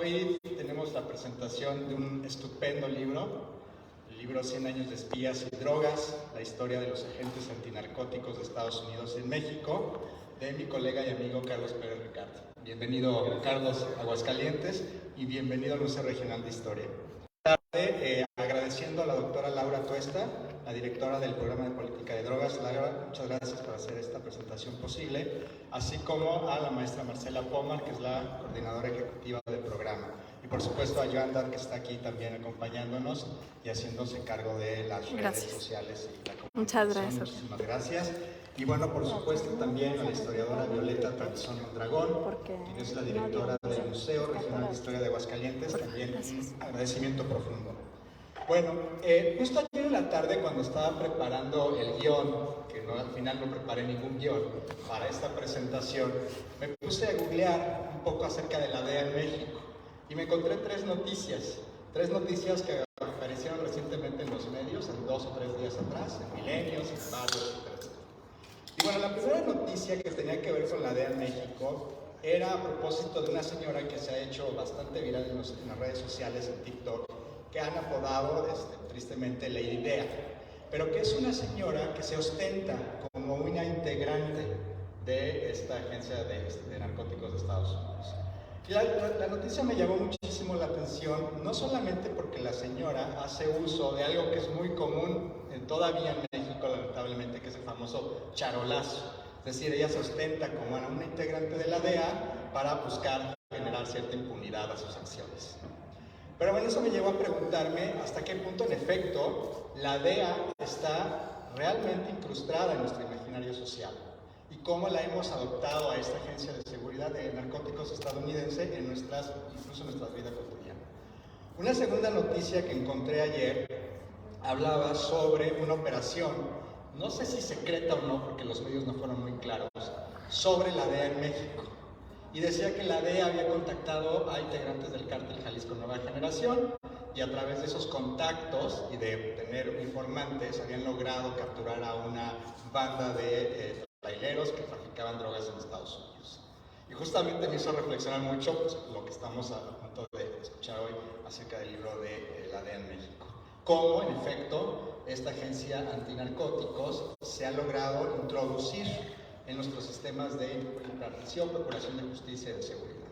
hoy tenemos la presentación de un estupendo libro, el libro 100 años de espías y drogas, la historia de los agentes antinarcóticos de Estados Unidos en México, de mi colega y amigo Carlos Pérez Ricard. Bienvenido, Carlos, a Aguascalientes, y bienvenido al Museo Regional de Historia. Agradeciendo a la doctora Laura Tuesta, la directora del Programa de Política de Drogas. Laura, muchas gracias por hacer esta presentación posible, así como a la maestra Marcela Pomar, que es la coordinadora ejecutiva del programa, y por supuesto a Joandar, que está aquí también acompañándonos y haciéndose cargo de las redes sociales y la comunicación. Muchas gracias. Muchísimas gracias. Y bueno, por supuesto también a la historiadora Violeta Tradición Mondragón, que es la directora del Museo Regional de Historia de Aguascalientes, también un agradecimiento profundo. Bueno, justo ayer en la tarde, cuando estaba preparando el guión, que no, al final no preparé ningún guión para esta presentación, me puse a googlear un poco acerca de la DEA en México y me encontré tres noticias que aparecieron recientemente en los medios, en 2 o 3 días atrás, en Milenios, en varios, etc. Y bueno, la primera noticia que tenía que ver con la DEA en México era a propósito de una señora que se ha hecho bastante viral en las redes sociales, en TikTok, que han apodado tristemente Lady DEA, pero que es una señora que se ostenta como una integrante de esta agencia de narcóticos de Estados Unidos. Y la noticia me llamó muchísimo la atención, no solamente porque la señora hace uso de algo que es muy común todavía en México, lamentablemente, que es el famoso charolazo. Es decir, ella se ostenta como una integrante de la DEA para buscar generar cierta impunidad a sus acciones. Pero bueno, eso me llevó a preguntarme hasta qué punto, en efecto, la DEA está realmente incrustada en nuestro imaginario social y cómo la hemos adoptado a esta agencia de seguridad de narcóticos estadounidense incluso en nuestra vida cotidiana. Una segunda noticia que encontré ayer hablaba sobre una operación, no sé si secreta o no, porque los medios no fueron muy claros, sobre la DEA en México. Y decía que la DEA había contactado a integrantes del cártel Jalisco Nueva Generación y a través de esos contactos y de tener informantes habían logrado capturar a una banda de traileros que traficaban drogas en Estados Unidos. Y justamente me hizo reflexionar mucho lo que estamos a punto de escuchar hoy acerca del libro de la DEA en México. Cómo, en efecto, esta agencia antinarcóticos se ha logrado introducir en nuestros sistemas de impartición, procuración de justicia y de seguridad.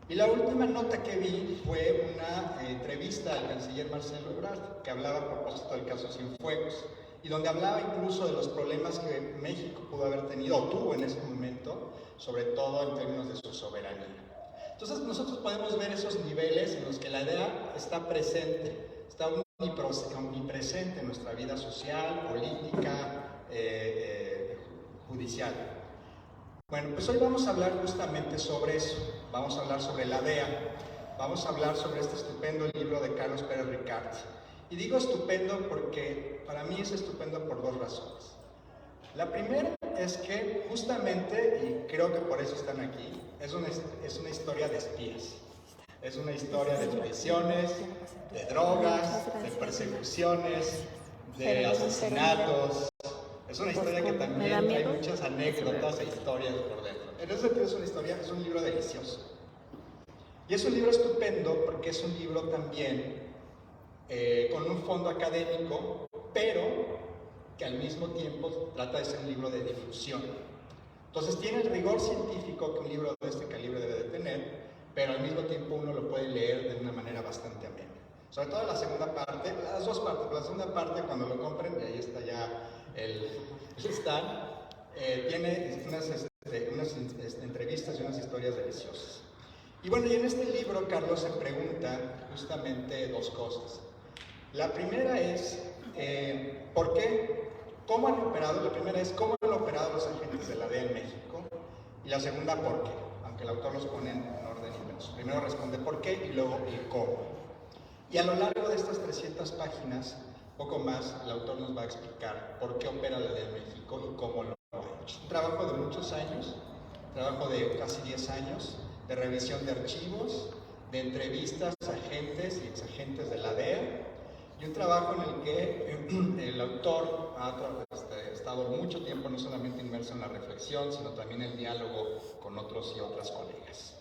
Y la última nota que vi fue una entrevista al canciller Marcelo Ebrard, que hablaba a propósito del caso Cienfuegos, y donde hablaba incluso de los problemas que México pudo haber tenido, o tuvo en ese momento, sobre todo en términos de su soberanía. Entonces nosotros podemos ver esos niveles en los que la DEA está presente, está omnipresente en nuestra vida social, política, judicial. Bueno, pues hoy vamos a hablar justamente sobre eso. Vamos a hablar sobre la DEA, vamos a hablar sobre este estupendo libro de Carlos Pérez Ricard. Y digo estupendo porque para mí es estupendo por 2 razones. La primera es que justamente, y creo que por eso están aquí, es una historia de espías. Es una historia de prisiones, de drogas, de persecuciones, de asesinatos. Es una historia que también hay muchas anécdotas e historias por dentro. En ese sentido es un libro delicioso. Y es un libro estupendo porque es un libro también con un fondo académico, pero que al mismo tiempo trata de ser un libro de difusión. Entonces tiene el rigor científico que un libro de este calibre debe de tener, pero al mismo tiempo uno lo puede leer de una manera bastante amena. Sobre todo la segunda parte, las 2 partes, pero la segunda parte cuando lo compren, y ahí está ya el stand, tiene unas entrevistas y unas historias deliciosas. Y bueno, y en este libro Carlos se pregunta justamente 2 cosas. La primera es, ¿por qué? ¿Cómo han operado? La primera es, ¿cómo han operado los agentes de la DEA en México? Y la segunda, ¿por qué? Aunque el autor los pone en orden inverso. Primero responde por qué y luego el cómo. Y a lo largo de estas 300 páginas, poco más, el autor nos va a explicar por qué opera la DEA en México y cómo lo ha hecho. Un trabajo de muchos años, trabajo de casi 10 años, de revisión de archivos, de entrevistas a agentes y exagentes de la DEA, y un trabajo en el que el autor ha estado mucho tiempo no solamente inmerso en la reflexión, sino también en el diálogo con otros y otras colegas.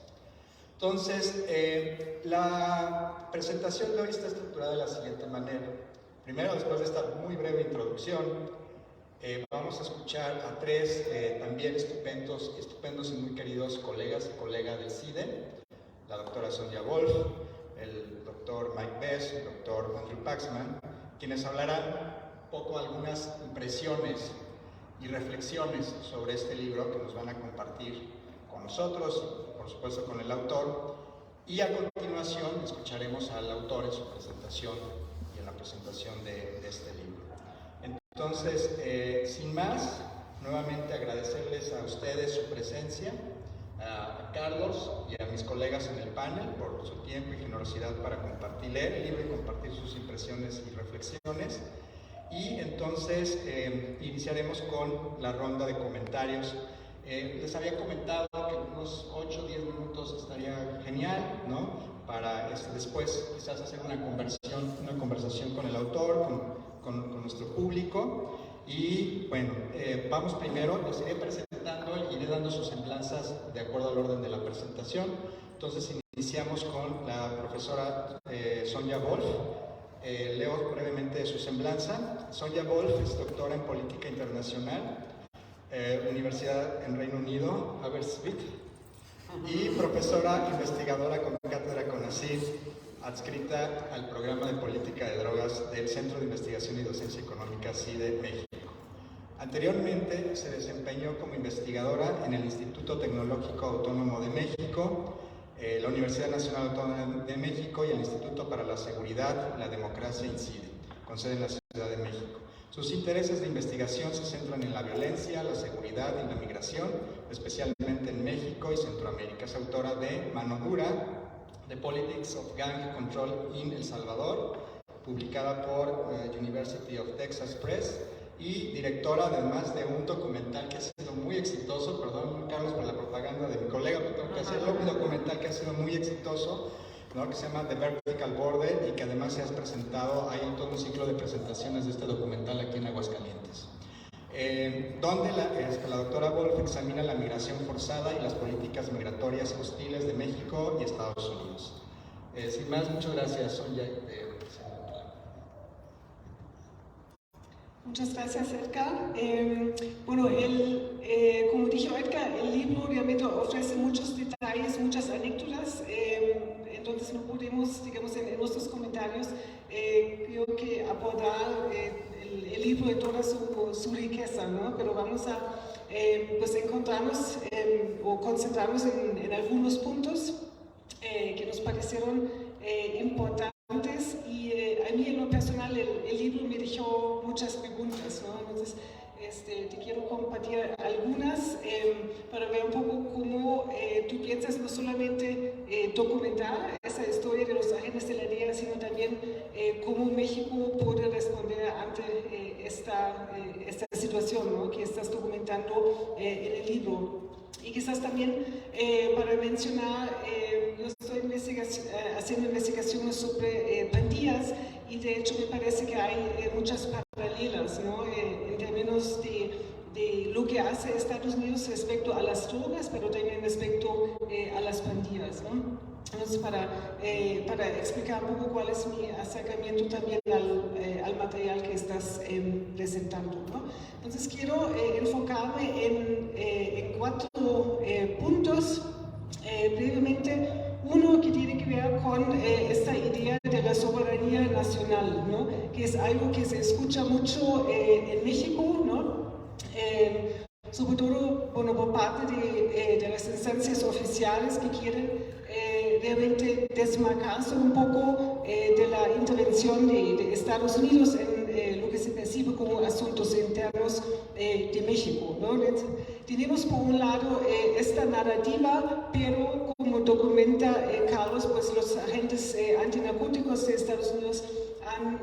Entonces, la presentación de hoy está estructurada de la siguiente manera. Primero, después de esta muy breve introducción, vamos a escuchar a tres también estupendos y muy queridos colegas y colegas del CIDE, la doctora Sonja Wolf, el doctor Mike Bess, el doctor Andrew Paxman, quienes hablarán un poco algunas impresiones y reflexiones sobre este libro que nos van a compartir con nosotros, por supuesto con el autor, y a continuación escucharemos al autor en su presentación y en la presentación de este libro. Entonces, sin más, nuevamente agradecerles a ustedes su presencia, a Carlos y a mis colegas en el panel por su tiempo y generosidad para compartir, leer el libro y compartir sus impresiones y reflexiones. Y entonces iniciaremos con la ronda de comentarios. Les había comentado que unos 8 o 10 minutos estaría genial, ¿no? Para después quizás hacer una conversación con el autor, con nuestro público. Y bueno, vamos primero, les iré presentando y iré dando sus semblanzas de acuerdo al orden de la presentación. Entonces iniciamos con la profesora Sonja Wolf. Leo brevemente su semblanza. Sonja Wolf es doctora en Política Internacional, Universidad en Reino Unido, Aberystwyth, y profesora investigadora con cátedra CONACYT, adscrita al programa de política de drogas del Centro de Investigación y Docencia Económica CIDE México. Anteriormente se desempeñó como investigadora en el Instituto Tecnológico Autónomo de México, la Universidad Nacional Autónoma de México y el Instituto para la Seguridad, la Democracia INCIDE, con sede en la Ciudad de México. Sus intereses de investigación se centran en la violencia, la seguridad y la migración, especialmente en México y Centroamérica. Es autora de Mano Dura, The Politics of Gang Control in El Salvador, publicada por University of Texas Press, y directora además de un documental que ha sido muy exitoso, perdón Carlos por la propaganda de mi colega, pero tengo que hacerlo, un documental que ha sido muy exitoso, ¿no? Que se llama The Vertical Border y que además se ha presentado, hay todo un ciclo de presentaciones de este documental aquí en Aguascalientes, donde la doctora Wolf examina la migración forzada y las políticas migratorias hostiles de México y Estados Unidos. Sin más, muchas gracias, Sonja. Muchas gracias, Edgar. Bueno, como dijo Edgar, el libro realmente ofrece muchos detalles, muchas anécdotas, entonces no podemos, digamos, en nuestros comentarios, creo que abordar el libro de toda su riqueza, ¿no? Pero vamos a pues encontrarnos o concentrarnos en algunos puntos que nos parecieron importantes, y a mí en lo personal el libro me dejó muchas preguntas, ¿no? Entonces te quiero compartir algunas para ver un poco cómo tú piensas no solamente documentar esa historia de los agentes de la DEA, sino también cómo México puede responder ante esta situación, ¿no? Que estás documentando en el libro. Y quizás también para mencionar, yo estoy haciendo investigaciones sobre pandillas, y de hecho me parece que hay muchas paralelas, ¿no? En términos de lo que hace Estados Unidos respecto a las drogas, pero también respecto a las pandillas, ¿no? Entonces, para explicar un poco cuál es mi acercamiento también al material que estás presentando, ¿no? Entonces, quiero enfocarme en 4 puntos brevemente. Uno que tiene que ver con esta idea de la soberanía nacional, ¿no? Que es algo que se escucha mucho en México, ¿no? Sobre todo, bueno, por parte de las instancias oficiales que quieren realmente desmarcarse un poco de la intervención de Estados Unidos en lo que se percibe como asuntos internos de México, ¿no? Tenemos por un lado esta narrativa, pero como documenta Carlos, pues los agentes antinarcóticos de Estados Unidos han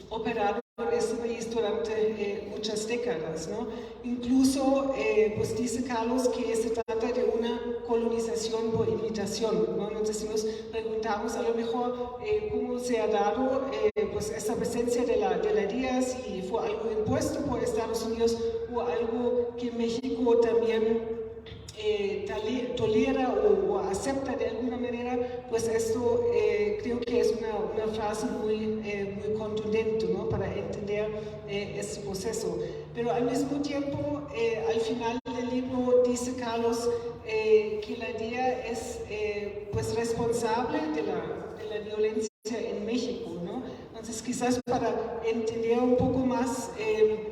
operado en este país durante muchas décadas, ¿no? Incluso, pues dice Carlos que se trata de una colonización por imitación, ¿no? Entonces, si nos preguntamos a lo mejor cómo se ha dado pues esa presencia de la DEA, si fue algo impuesto por Estados Unidos o algo que México también tolera o acepta de alguna manera, pues esto creo que es una frase muy contundente, ¿no? Para entender este proceso. Pero al mismo tiempo, al final del libro dice Carlos que la DEA es pues responsable de la violencia en México, ¿no? Entonces quizás para entender un poco más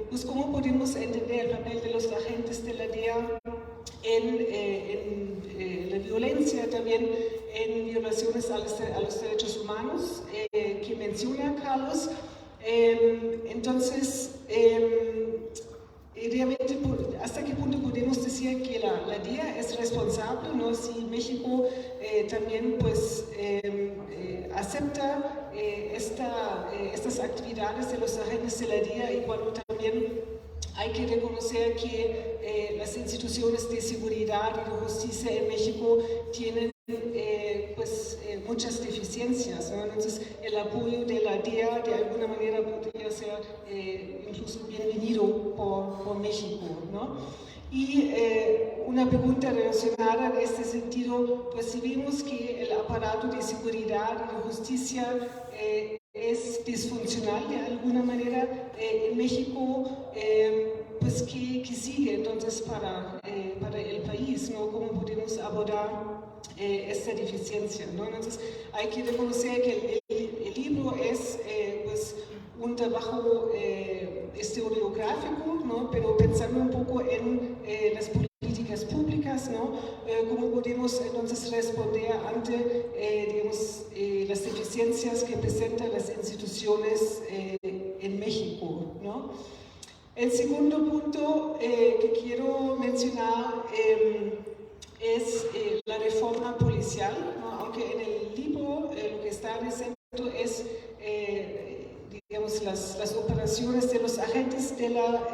pues cómo podemos entender el papel de los agentes de la DEA en la violencia, también en violaciones a los derechos humanos que menciona Carlos. Entonces, realmente, ¿hasta qué punto podemos decir que la DEA es responsable, ¿no? Si México también pues, acepta estas actividades de los agentes de la DEA, y cuando también hay que reconocer que las instituciones de seguridad y de justicia en México tienen pues, muchas deficiencias, ¿no? Entonces el apoyo de la DEA de alguna manera podría ser incluso bienvenido por México, ¿no? Y una pregunta relacionada en este sentido, pues si vemos que el aparato de seguridad y de justicia es disfuncional de alguna manera en México, pues ¿qué sigue entonces para el país, ¿no? ¿Cómo podemos abordar esta deficiencia, ¿no? Entonces hay que reconocer que el libro es pues un trabajo historiográfico, ¿no? Pero pensando un poco en las políticas públicas, ¿no? ¿Cómo podemos entonces responder ante digamos, las deficiencias que presentan las instituciones en México, ¿no? El segundo punto que quiero mencionar es la reforma policial, ¿no? Aunque en el libro lo que está diciendo es digamos, las operaciones de los agentes de la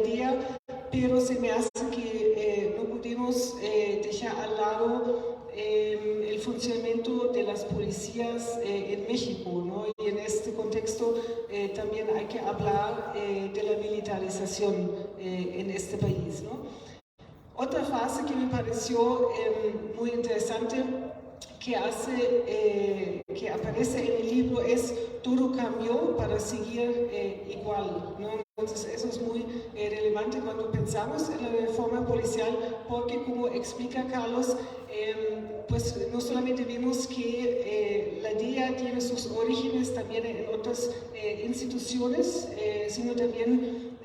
DEA, pero se me hace que no pudimos dejar al lado el funcionamiento de las policías en México, ¿no? Y en este contexto también hay que hablar de la militarización en este país, ¿no? Otra fase que me pareció muy interesante que aparece en el libro es todo cambió para seguir igual, ¿no? Entonces eso es muy relevante cuando pensamos en la reforma policial, porque como explica Carlos, pues no solamente vemos que la DEA tiene sus orígenes también en otras instituciones, sino también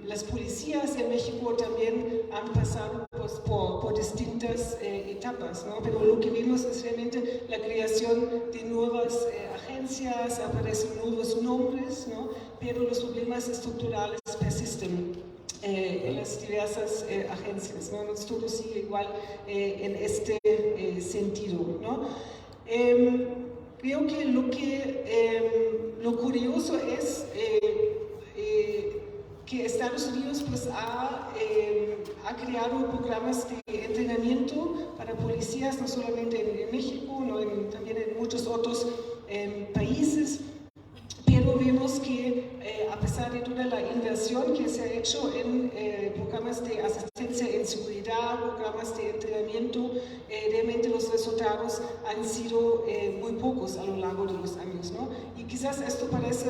las policías en México también han pasado pues, por distintas etapas, ¿no? Pero lo que vimos es realmente la creación de nuevas agencias, aparecen nuevos nombres, ¿no? Pero los problemas estructurales persisten en las diversas agencias, ¿no? Entonces todo sigue igual en este sentido, ¿no? Creo que lo curioso es que Estados Unidos pues, ha creado programas de entrenamiento para policías, no solamente en México, ¿no? También en muchos otros países, pero vemos que a pesar de toda la inversión que se ha hecho en programas de asistencia en seguridad, programas de entrenamiento, realmente los resultados han sido muy pocos a lo largo de los años, ¿no? Y quizás esto parece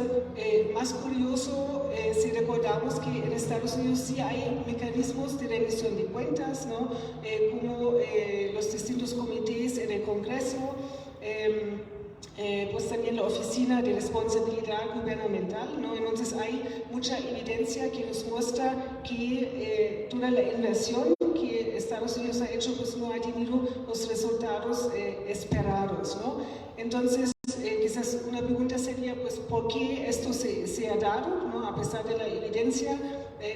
más curioso si recordamos que en Estados Unidos sí hay mecanismos de rendición de cuentas, ¿no? Como los distintos comités en el Congreso, pues también la Oficina de Responsabilidad Gubernamental, ¿no? Entonces hay mucha evidencia que nos muestra que toda la inversión que Estados Unidos ha hecho pues no ha tenido los resultados esperados, ¿no? Entonces quizás una pregunta sería pues ¿por qué esto se ha dado, ¿no? A pesar de la evidencia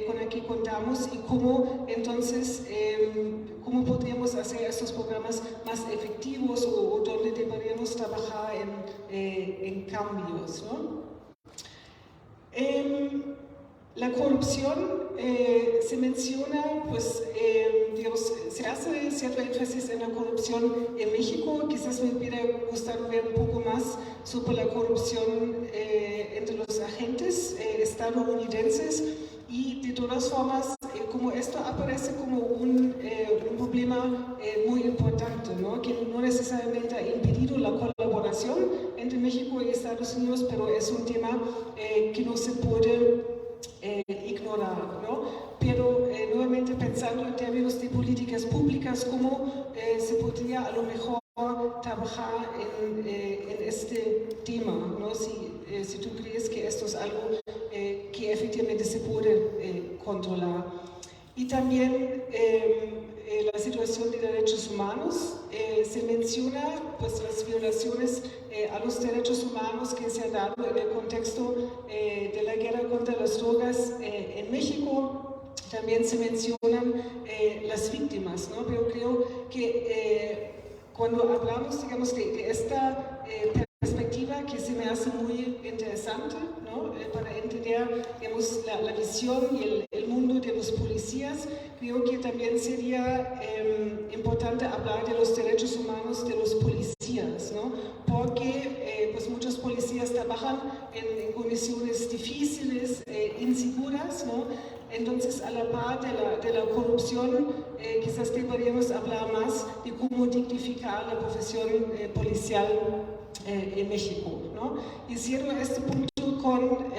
con la que contamos, y cómo entonces cómo podríamos hacer estos programas más efectivos o dónde deberíamos trabajar en cambios, ¿no? La corrupción se menciona, pues, digamos, se hace cierto énfasis en la corrupción en México. Quizás me hubiera gustado ver un poco más sobre la corrupción entre los agentes estadounidenses, y de todas formas, como esto aparece como un problema tema muy importante, ¿no? Que no necesariamente ha impedido la colaboración entre México y Estados Unidos, pero es un tema que no se puede ignorar, ¿no? Pero nuevamente pensando en términos de políticas públicas, cómo se podría a lo mejor trabajar en este tema, ¿no? Si tú crees que esto es algo que efectivamente se puede controlar. Y también la situación de derechos humanos. Se menciona pues, las violaciones a los derechos humanos que se han dado en el contexto de la guerra contra las drogas en México. También se mencionan las víctimas, ¿no? Pero creo que cuando hablamos, digamos, de esta perspectiva que se me hace muy interesante, ¿no? Para entender, digamos, la visión y el mundo de los policías, creo que también sería importante hablar de los derechos humanos de los policías, ¿no? Porque pues muchos policías trabajan en condiciones difíciles, inseguras, ¿no? Entonces, a la par de la corrupción, quizás deberíamos hablar más de cómo dignificar la profesión policial en México, ¿no? Y cierro este punto con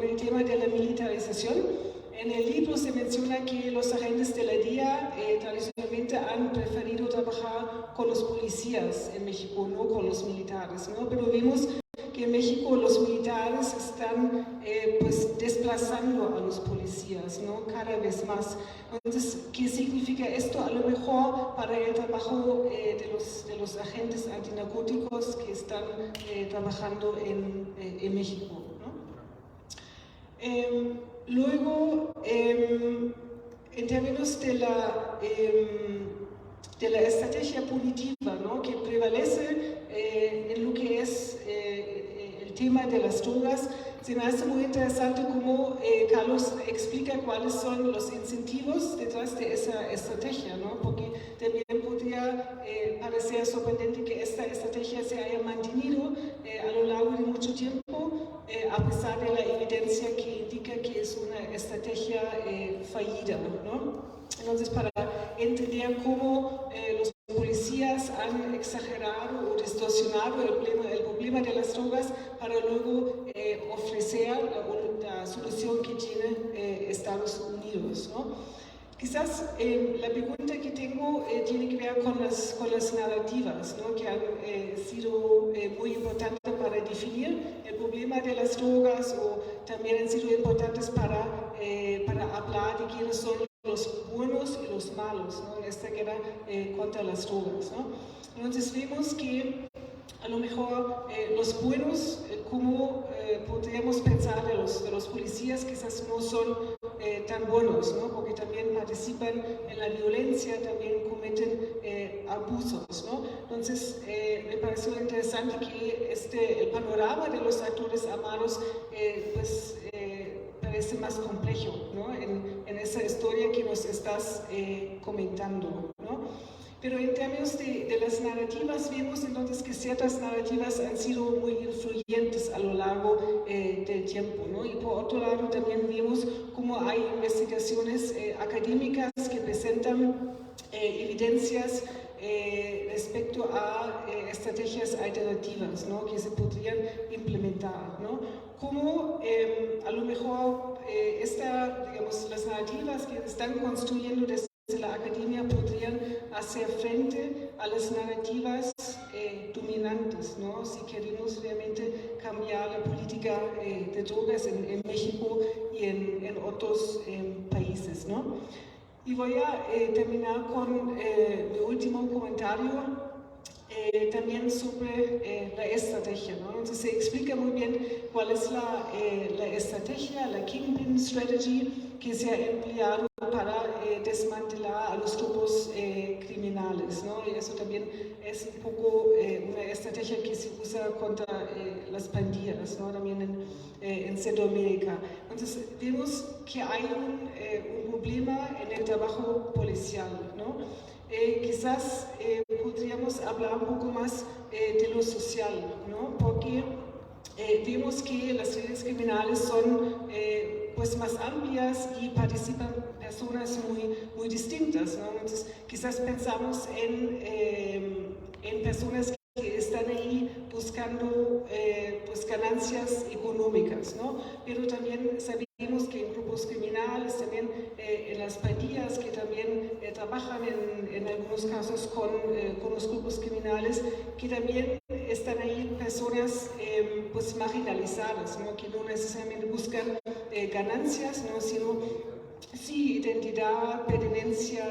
el tema de la militarización. En el libro se menciona que los agentes de la DEA tradicionalmente han preferido trabajar con los policías en México, no con los militares, ¿no? Pero vemos que en México los militares están pues desplazando a los policías, ¿no? Cada vez más. Entonces, ¿qué significa esto? A lo mejor para el trabajo de los agentes antinarcóticos que están trabajando en México, ¿no? Luego, en términos de la estrategia punitiva, ¿no? Que prevalece en lo que es el tema de las drogas, se me hace muy interesante cómo Carlos explica cuáles son los incentivos detrás de esa estrategia, ¿no? Porque también podría parecer sorprendente que esta estrategia se haya mantenido a lo largo de mucho tiempo, a pesar de la evidencia que indica que es una estrategia fallida, ¿no? Entonces, para entender cómo los policías han exagerado o distorsionado el problema de las drogas para luego ofrecer la solución que tiene Estados Unidos, ¿no? Quizás la pregunta que tengo tiene que ver con las narrativas, ¿no? Que han sido muy importantes para definir el problema de las drogas, o también han sido importantes para hablar de quiénes son los buenos y los malos, ¿no? En esta guerra contra las drogas, ¿no? Entonces vemos que a lo mejor los buenos, como podríamos pensar de los policías, quizás no son tan buenos, ¿no? Porque también participan en la violencia, también cometen abusos, ¿no? Entonces me pareció interesante que el panorama de los actores armados pues, parece más complejo, ¿no? En esa historia que nos estás comentando, ¿no? Pero en términos de las narrativas, vemos entonces que ciertas narrativas han sido muy influyentes a lo largo del tiempo, ¿no? Y por otro lado también vemos cómo hay investigaciones académicas que presentan evidencias respecto a estrategias alternativas, ¿no? Que se podrían implementar, ¿no? Como a lo mejor digamos, las narrativas que están construyendo desde la academia podrían hacer frente a las narrativas dominantes, ¿no? Si queremos realmente cambiar la política de drogas en México y en otros países, ¿no? Y voy a terminar con mi último comentario. También sobre la estrategia, ¿no? Entonces se explica muy bien cuál es la estrategia, la Kingpin Strategy, que se ha empleado para desmantelar a los grupos criminales, ¿no? Y eso también es un poco una estrategia que se usa contra las pandillas, ¿no? También en Centroamérica. Entonces vemos que hay un problema en el trabajo policial, ¿no? Quizás podríamos hablar un poco más de lo social, ¿no? Porque vemos que las redes criminales son pues más amplias y participan personas muy distintas, ¿no? Entonces, quizás pensamos en personas que están ahí buscando pues ganancias económicas, ¿no? Pero también sabemos que en grupos criminales, también en las pandillas que también trabajan en algunos casos con los grupos criminales, que también están ahí personas pues marginalizadas, ¿no? Que no necesariamente buscan ganancias, ¿no? Sino sí, identidad, pertenencia,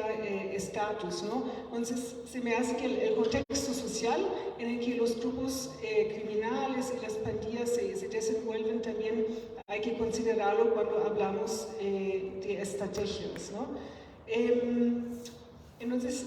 estatus, ¿no? Entonces, se me hace que el contexto social en el que los grupos criminales y las pandillas se desenvuelven también hay que considerarlo cuando hablamos de estrategias, ¿no? Entonces,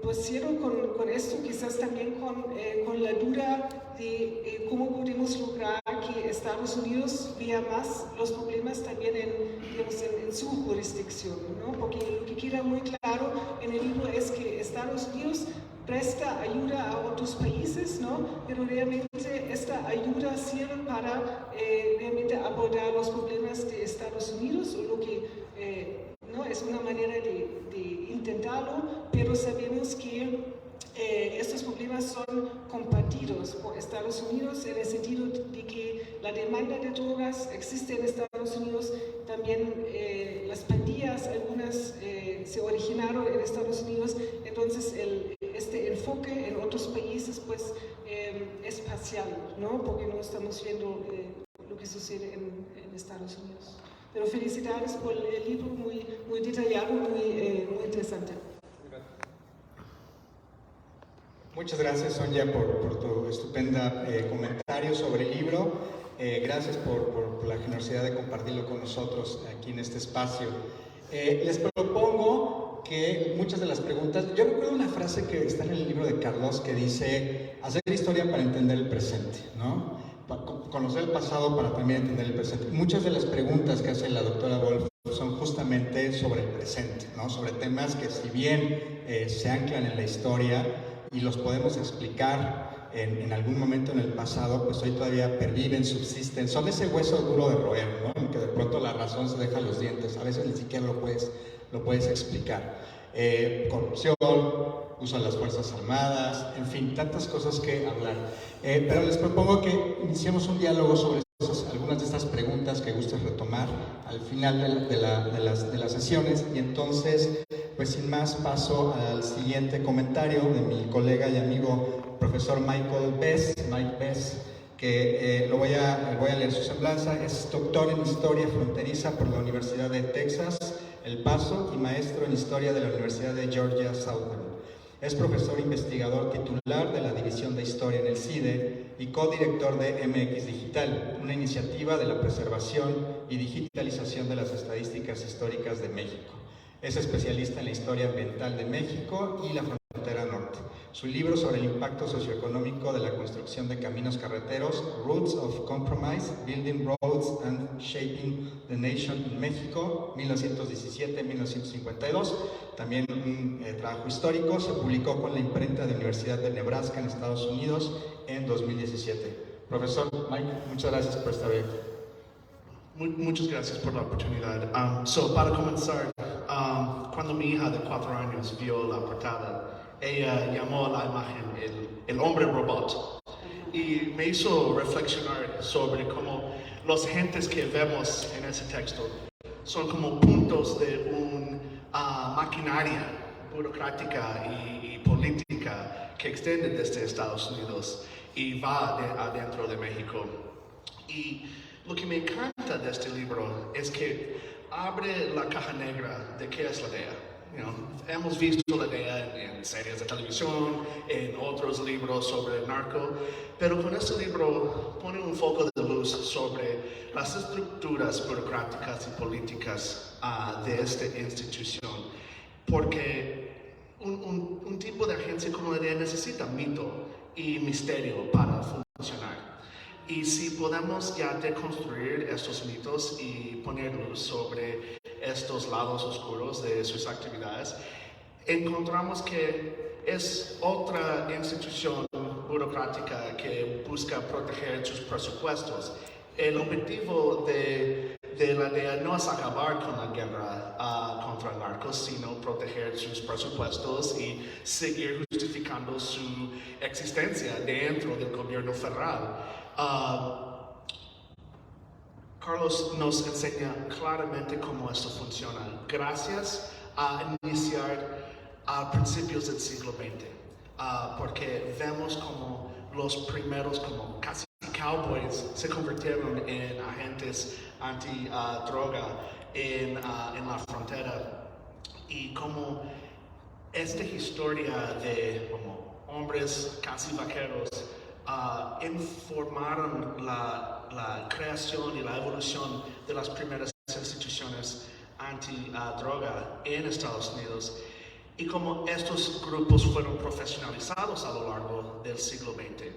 pues cierro con esto, quizás también con la duda de cómo podemos lograr que Estados Unidos vea más los problemas también en su jurisdicción, ¿no? Porque lo que queda muy claro en el libro es que Estados Unidos presta ayuda a otros países, ¿no? Pero realmente esta ayuda sirve para realmente abordar los problemas de Estados Unidos, o lo que ¿no? Es una manera de intentarlo, pero sabemos que estos problemas son compartidos por Estados Unidos en el sentido de que la demanda de drogas existe en Estados Unidos, también las pandillas, algunas se originaron en Estados Unidos, entonces este enfoque en otros países pues es parcial, ¿no? Porque no estamos viendo lo que sucede en Estados Unidos. Pero felicidades por el libro, muy detallado, muy interesante. Muchas gracias, Sonia, por tu estupenda comentario sobre el libro. Gracias por la generosidad de compartirlo con nosotros aquí en este espacio. Les propongo que muchas de las preguntas... Yo recuerdo una frase que está en el libro de Carlos que dice: hacer historia para entender el presente, ¿no? Conocer el pasado para también entender el presente. Muchas de las preguntas que hace la doctora Wolf son justamente sobre el presente, ¿no? Sobre temas que, si bien se anclan en la historia y los podemos explicar en algún momento en el pasado, pues hoy todavía perviven, subsisten, son ese hueso duro de roer, ¿no? En que de pronto la razón se deja los dientes, a veces ni siquiera lo puedes explicar. Corrupción, uso de las Fuerzas Armadas, en fin, tantas cosas que hablar. Pero les propongo que iniciemos un diálogo sobre algunas de estas preguntas que gustes retomar al final de las sesiones, y entonces, pues sin más, paso al siguiente comentario de mi colega y amigo profesor Mike Bess, que voy a leer su semblanza. Es doctor en Historia Fronteriza por la Universidad de Texas, El Paso, y maestro en Historia de la Universidad de Georgia Southern. Es profesor investigador titular de la División de Historia en el CIDE y codirector de MX Digital, una iniciativa de la preservación y digitalización de las estadísticas históricas de México. Es especialista en la historia ambiental de México y la frontera norte. Su libro sobre el impacto socioeconómico de la construcción de caminos carreteros, Roots of Compromise, Building Roads and Shaping the Nation in México, 1917-1952, también un trabajo histórico, se publicó con la imprenta de Universidad de Nebraska en Estados Unidos en 2017. Profesor Mike, muchas gracias por estar aquí. Muchas gracias por la oportunidad. Para comenzar, cuando mi hija de 4 años vio la portada, ella llamó a la imagen el hombre robot, y me hizo reflexionar sobre cómo los agentes que vemos en ese texto son como puntos de una maquinaria burocrática y política que extiende desde Estados Unidos y va adentro de México. Y lo que me encanta de este libro es que abre la caja negra de qué es la DEA. Hemos visto la DEA en series de televisión, en otros libros sobre el narco, pero con este libro pone un foco de luz sobre las estructuras burocráticas y políticas de esta institución, porque un tipo de agencia como la DEA necesita mito y misterio para funcionar. Y si podemos ya deconstruir estos mitos y poner luz sobre estos lados oscuros de sus actividades, encontramos que es otra institución burocrática que busca proteger sus presupuestos. El objetivo de de la DEA no es acabar con la guerra contra el narcos, sino proteger sus presupuestos y seguir justificando su existencia dentro del gobierno federal. Carlos nos enseña claramente cómo esto funciona, gracias a iniciar a principios del siglo XX, porque vemos como los primeros, como casi cowboys, se convirtieron en agentes anti-droga en la frontera, y como esta historia de como hombres casi vaqueros informaron la creación y la evolución de las primeras instituciones anti-droga en Estados Unidos, y como estos grupos fueron profesionalizados a lo largo del siglo XX,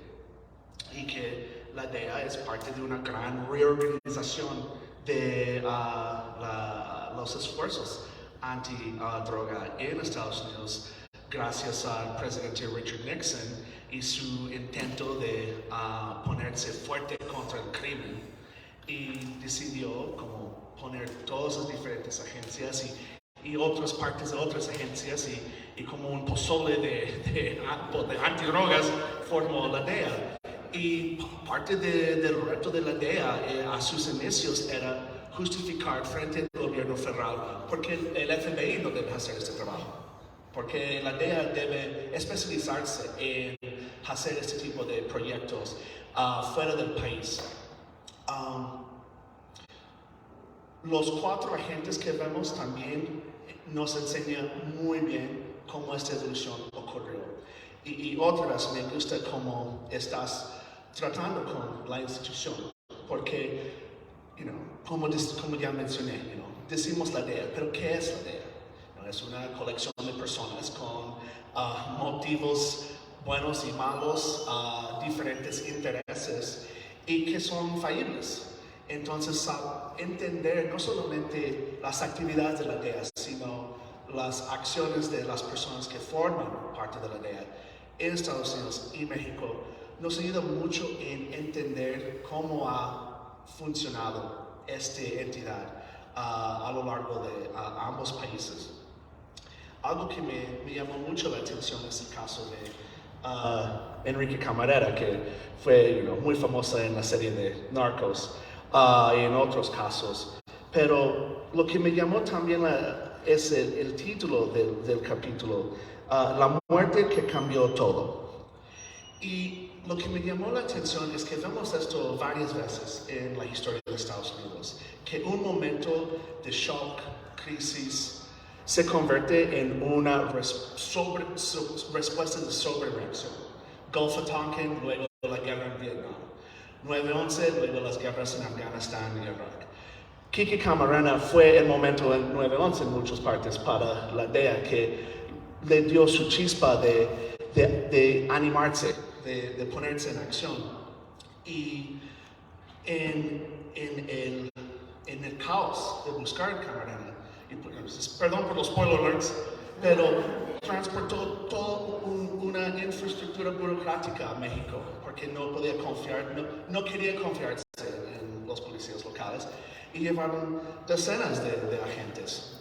y que la DEA es parte de una gran reorganización de los esfuerzos anti-droga en Estados Unidos, gracias al presidente Richard Nixon y su intento de ponerse fuerte contra el crimen, y decidió como poner todas las diferentes agencias y otras partes de otras agencias, y como un pozole de antidrogas formó la DEA. Y parte del reto de la DEA a sus inicios era justificar frente al gobierno federal porque el FBI no debe hacer este trabajo, porque la DEA debe especializarse en hacer este tipo de proyectos fuera del país. Los 4 agentes que vemos también nos enseñan muy bien cómo esta evolución ocurrió. Y otras, me gusta cómo estás tratando con la institución, porque, como ya mencioné, decimos la DEA, pero ¿qué es la DEA? Es una colección de personas con motivos buenos y malos, diferentes intereses, y que son fallibles. Entonces, entender no solamente las actividades de la DEA, sino las acciones de las personas que forman parte de la DEA en Estados Unidos y México, nos ayuda mucho en entender cómo ha funcionado esta entidad a lo largo de ambos países. Algo que me llamó mucho la atención es el caso de Enrique Camarena, que fue muy famosa en la serie de Narcos y en otros casos. Pero lo que me llamó también es el título del capítulo, La muerte que cambió todo. Y lo que me llamó la atención es que vemos esto varias veces en la historia de Estados Unidos, que un momento de shock, crisis, se convierte en una respuesta de sobrereacción. Gulf of Tonkin, luego la guerra en Vietnam. 9/11, luego las guerras en Afganistán y Irak. Kiki Camarena fue el momento en 9/11 en muchas partes para la DEA que le dio su chispa de animarse, de ponerse en acción. Y en el caos de buscar Camarena, perdón por los spoiler alerts, pero transportó toda una infraestructura burocrática a México porque no podía confiar, no quería confiarse en los policías locales, y llevaron decenas de agentes.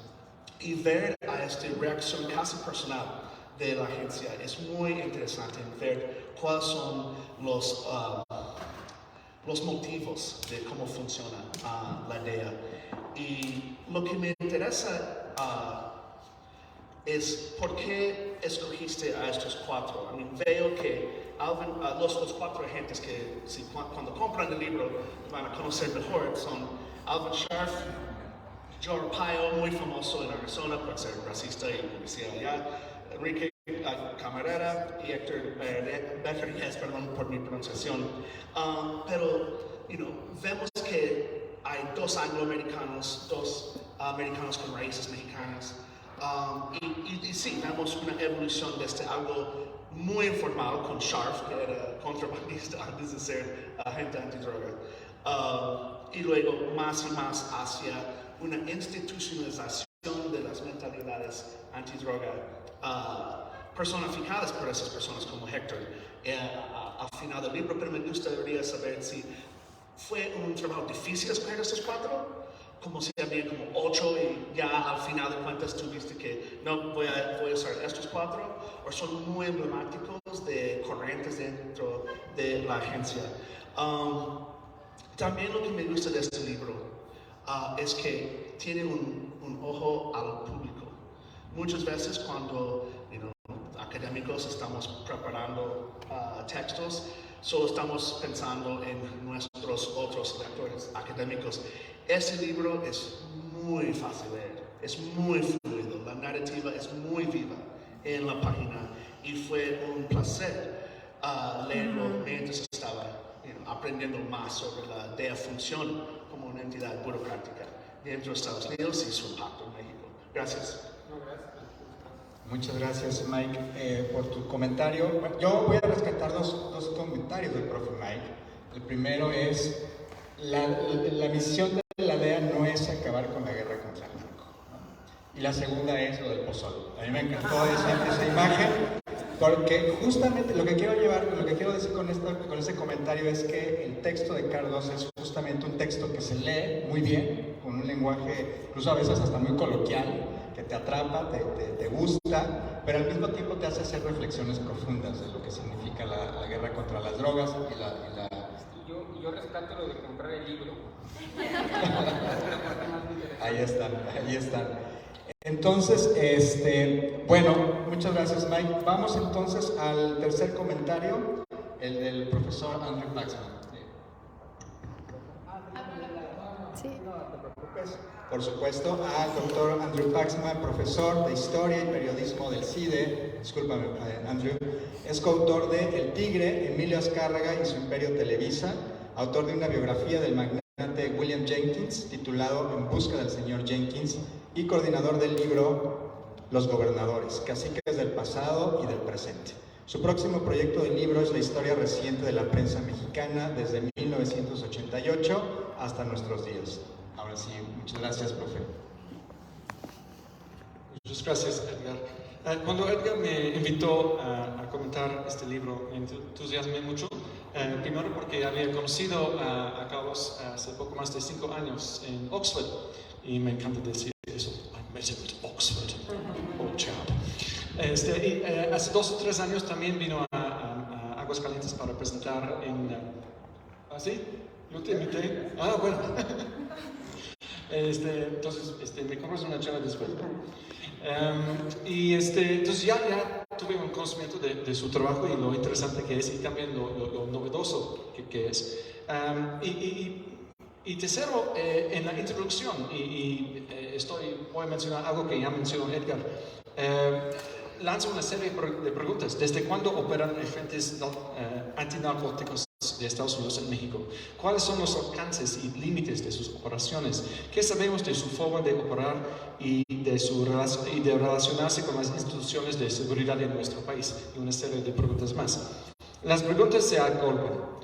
Y ver a esta reacción casi personal de la agencia es muy interesante, ver cuáles son los motivos de cómo funciona la DEA. Y lo que me interesa es por qué escogiste a estos 4. Veo que los 4 agentes que cuando compran el libro van a conocer mejor son Alvin Scharf, Joe Arpaio, muy famoso en Arizona por ser racista y policía allá, Enrique Camarena y Héctor Becker, perdón por mi pronunciación. Pero vemos que hay 2 angloamericanos, 2 americanos con raíces mexicanas. Y sí, vemos una evolución desde algo muy informal con Scharf, que era contrabandista antes de ser agente antidroga, y luego más y más hacia una institucionalización de las mentalidades antidroga personificadas por esas personas como Héctor al final del libro. Pero me gustaría saber si fue un trabajo difícil escoger estos 4 como si había como 8 y ya al final de cuentas tú viste que no voy a usar estos 4, o son muy emblemáticos de corrientes dentro de la agencia. También lo que me gusta de este libro es que tiene un ojo al público. Muchas veces cuando académicos estamos preparando textos, solo estamos pensando en nuestros otros lectores académicos. Este libro es muy fácil de leer, es muy fluido, la narrativa es muy viva en la página y fue un placer leerlo mientras estaba aprendiendo más sobre la función como una entidad burocrática dentro de Estados Unidos y su impacto en México. Gracias. Muchas gracias, Mike, por tu comentario. Bueno, yo voy a rescatar dos comentarios del profe Mike. El primero es, la misión de la DEA no es acabar con la guerra contra el narco, ¿no? Y la segunda es lo del pozole. A mí me encantó esa imagen, porque justamente lo que quiero decir con ese comentario es que el texto de Carlos es justamente un texto que se lee muy bien, con un lenguaje incluso a veces hasta muy coloquial, que te atrapa, te gusta, pero al mismo tiempo te hace hacer reflexiones profundas de lo que significa la guerra contra las drogas y la... Yo rescato lo de comprar el libro. Ahí están. Entonces, bueno, muchas gracias, Mike. Vamos entonces al tercer comentario, el del profesor Andrew Paxman. Sí. Por supuesto, al doctor Andrew Paxman, profesor de Historia y Periodismo del CIDE, discúlpame, Andrew, es coautor de El Tigre, Emilio Azcárraga y su Imperio Televisa, autor de una biografía del magnate William Jenkins, titulado En busca del señor Jenkins, y coordinador del libro Los Gobernadores, caciques del pasado y del presente. Su próximo proyecto de libro es la historia reciente de la prensa mexicana desde 1988 hasta nuestros días. Ahora sí, muchas gracias, profe. Muchas gracias, Edgar. Cuando Edgar me invitó a comentar este libro, me entusiasmé mucho. Primero porque había conocido a Carlos hace poco más de 5 años en Oxford, y me encanta decir eso. I met him at Oxford, old chap. Hace 2 o 3 años también vino a Aguascalientes para presentar en... ¿Ah, sí? ¿Yo te invité? Ah, bueno. Entonces, me compras una charla después. Entonces ya tuve un conocimiento de su trabajo y lo interesante que es, y también lo novedoso que es. Y tercero, en la introducción, voy a mencionar algo que ya mencionó Edgar. Lanza una serie de preguntas. ¿Desde cuándo operan agentes antinarcóticos de Estados Unidos en México? ¿Cuáles son los alcances y límites de sus operaciones? ¿Qué sabemos de su forma de operar y de relacionarse con las instituciones de seguridad en nuestro país? Y una serie de preguntas más. Las preguntas se agolpan.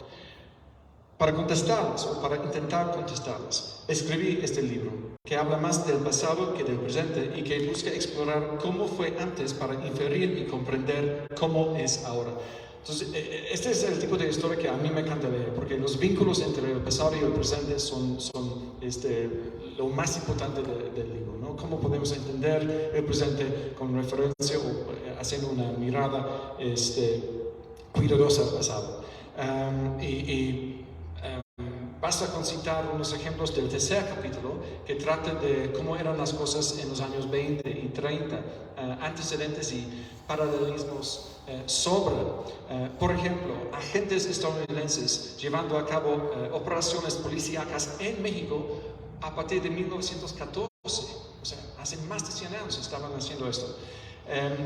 Para contestarlas, o para intentar contestarlas, escribí este libro, que habla más del pasado que del presente y que busca explorar cómo fue antes para inferir y comprender cómo es ahora. Entonces, este es el tipo de historia que a mí me encanta leer, porque los vínculos entre el pasado y el presente son lo más importante del libro, ¿no? Cómo podemos entender el presente con referencia o haciendo una mirada cuidadosa al pasado. Basta con citar unos ejemplos del tercer capítulo que trata de cómo eran las cosas en los años 20 y 30, antecedentes y paralelismos sobre, por ejemplo, agentes estadounidenses llevando a cabo operaciones policíacas en México a partir de 1914, o sea, hace más de 100 años estaban haciendo esto.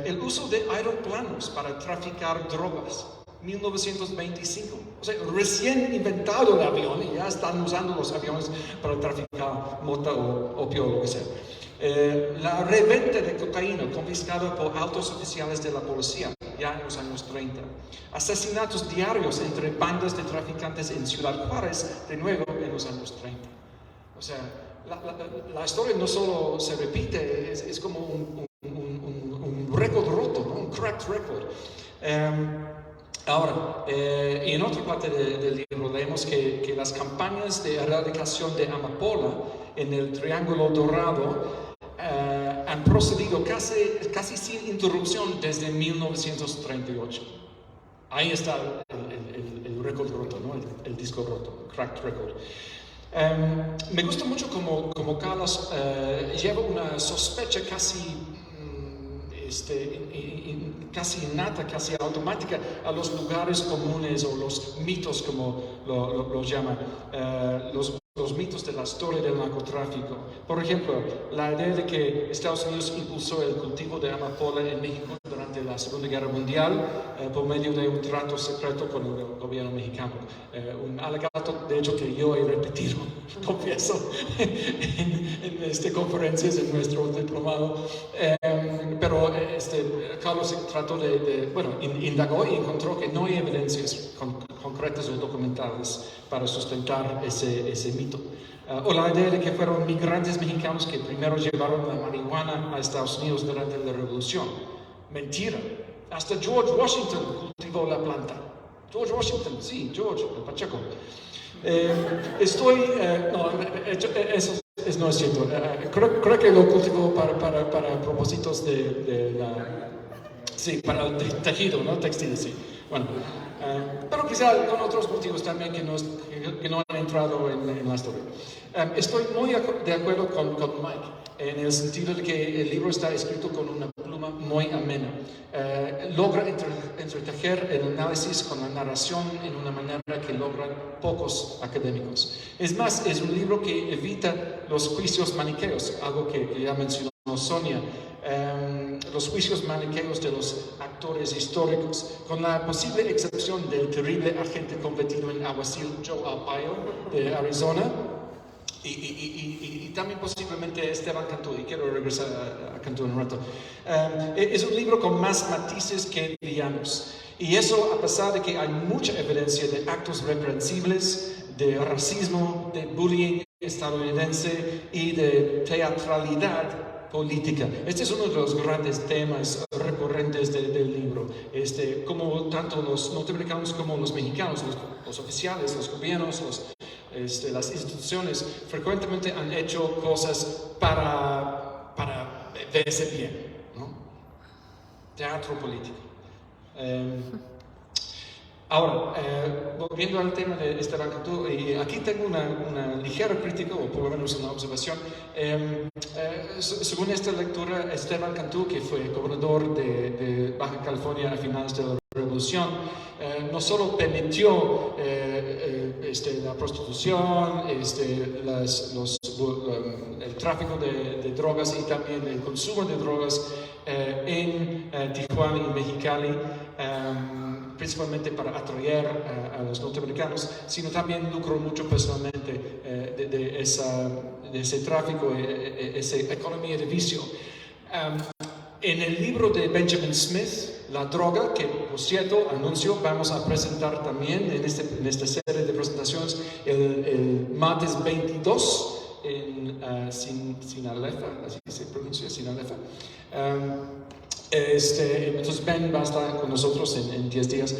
El uso de aeroplanos para traficar drogas. 1925, o sea, recién inventado el avión y ya están usando los aviones para traficar mota o opio o lo que sea. La reventa de cocaína confiscada por altos oficiales de la policía ya en los años 30. Asesinatos diarios entre bandas de traficantes en Ciudad Juárez, de nuevo en los años 30. O sea, la historia no solo se repite, es como un récord roto, ¿no? Un cracked record. Ahora, en otra parte del libro leemos que las campañas de erradicación de amapola en el Triángulo Dorado han procedido casi sin interrupción desde 1938. Ahí está el récord roto, ¿no? El disco roto, cracked record. Me gusta mucho como Carlos lleva una sospecha casi innata, casi automática a los lugares comunes o los mitos, como lo llama, los mitos de la historia del narcotráfico. Por ejemplo, la idea de que Estados Unidos impulsó el cultivo de amapola en México durante la Segunda Guerra Mundial por medio de un trato secreto con el gobierno mexicano. Un alegato, de hecho, que yo he repetido, confieso, en conferencias en nuestro diplomado. Pero Carlos trató indagó y encontró que no hay evidencias concretas o documentales para sustentar ese mito. O la idea de que fueron migrantes mexicanos que primero llevaron la marihuana a Estados Unidos durante la Revolución. Mentira. Hasta George Washington cultivó la planta. George Washington, sí, George, el Pacheco. Eso no es cierto. Creo que lo cultivó para propósitos para el tejido, ¿no? Textil, sí. Bueno, pero quizá con otros motivos también que no han entrado en la historia. Estoy muy de acuerdo con Mike en el sentido de que el libro está escrito con una pluma muy amena. Logra entretejer el análisis con la narración en una manera que logran pocos académicos. Es más, es un libro que evita los juicios maniqueos, algo que ya mencionó Sonia. Los juicios maniqueos de los actores históricos, con la posible excepción del terrible agente convertido en alguacil Joe Arpaio de Arizona y también posiblemente Esteban Cantú, y quiero regresar a Cantú un rato. Es un libro con más matices que villanos, y eso a pesar de que hay mucha evidencia de actos reprensibles, de racismo, de bullying estadounidense y de teatralidad política. Este es uno de los grandes temas recurrentes del libro. Como tanto los norteamericanos como los mexicanos, los oficiales, los gobiernos, las instituciones, frecuentemente han hecho cosas para verse bien, ¿no? Teatro político. Ahora, volviendo al tema de Esteban Cantú, aquí tengo una ligera crítica, o por lo menos una observación. Según esta lectura, Esteban Cantú, que fue gobernador de Baja California a finales de la Revolución, no solo permitió la prostitución, el tráfico de drogas y también el consumo de drogas en Tijuana y Mexicali, principalmente para atraer a los norteamericanos, sino también lucró mucho personalmente de ese tráfico, esa economía de vicio. En el libro de Benjamin Smith, La droga, que por cierto anuncio vamos a presentar también en esta serie de presentaciones el martes 22 en Sinaloa, así se pronuncia, Sinaloa. Entonces Ben va a estar con nosotros en 10 días.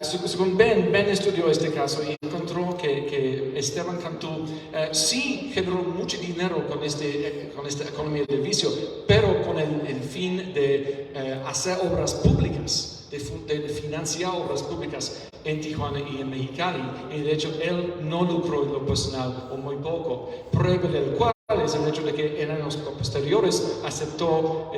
Según Ben estudió este caso y encontró que Esteban Cantú sí generó mucho dinero con esta economía de vicio, pero con el fin de hacer obras públicas, de financiar obras públicas en Tijuana y en Mexicali. Y de hecho él no lucró en lo personal o muy poco. Prueba del cual es el hecho de que en años posteriores aceptó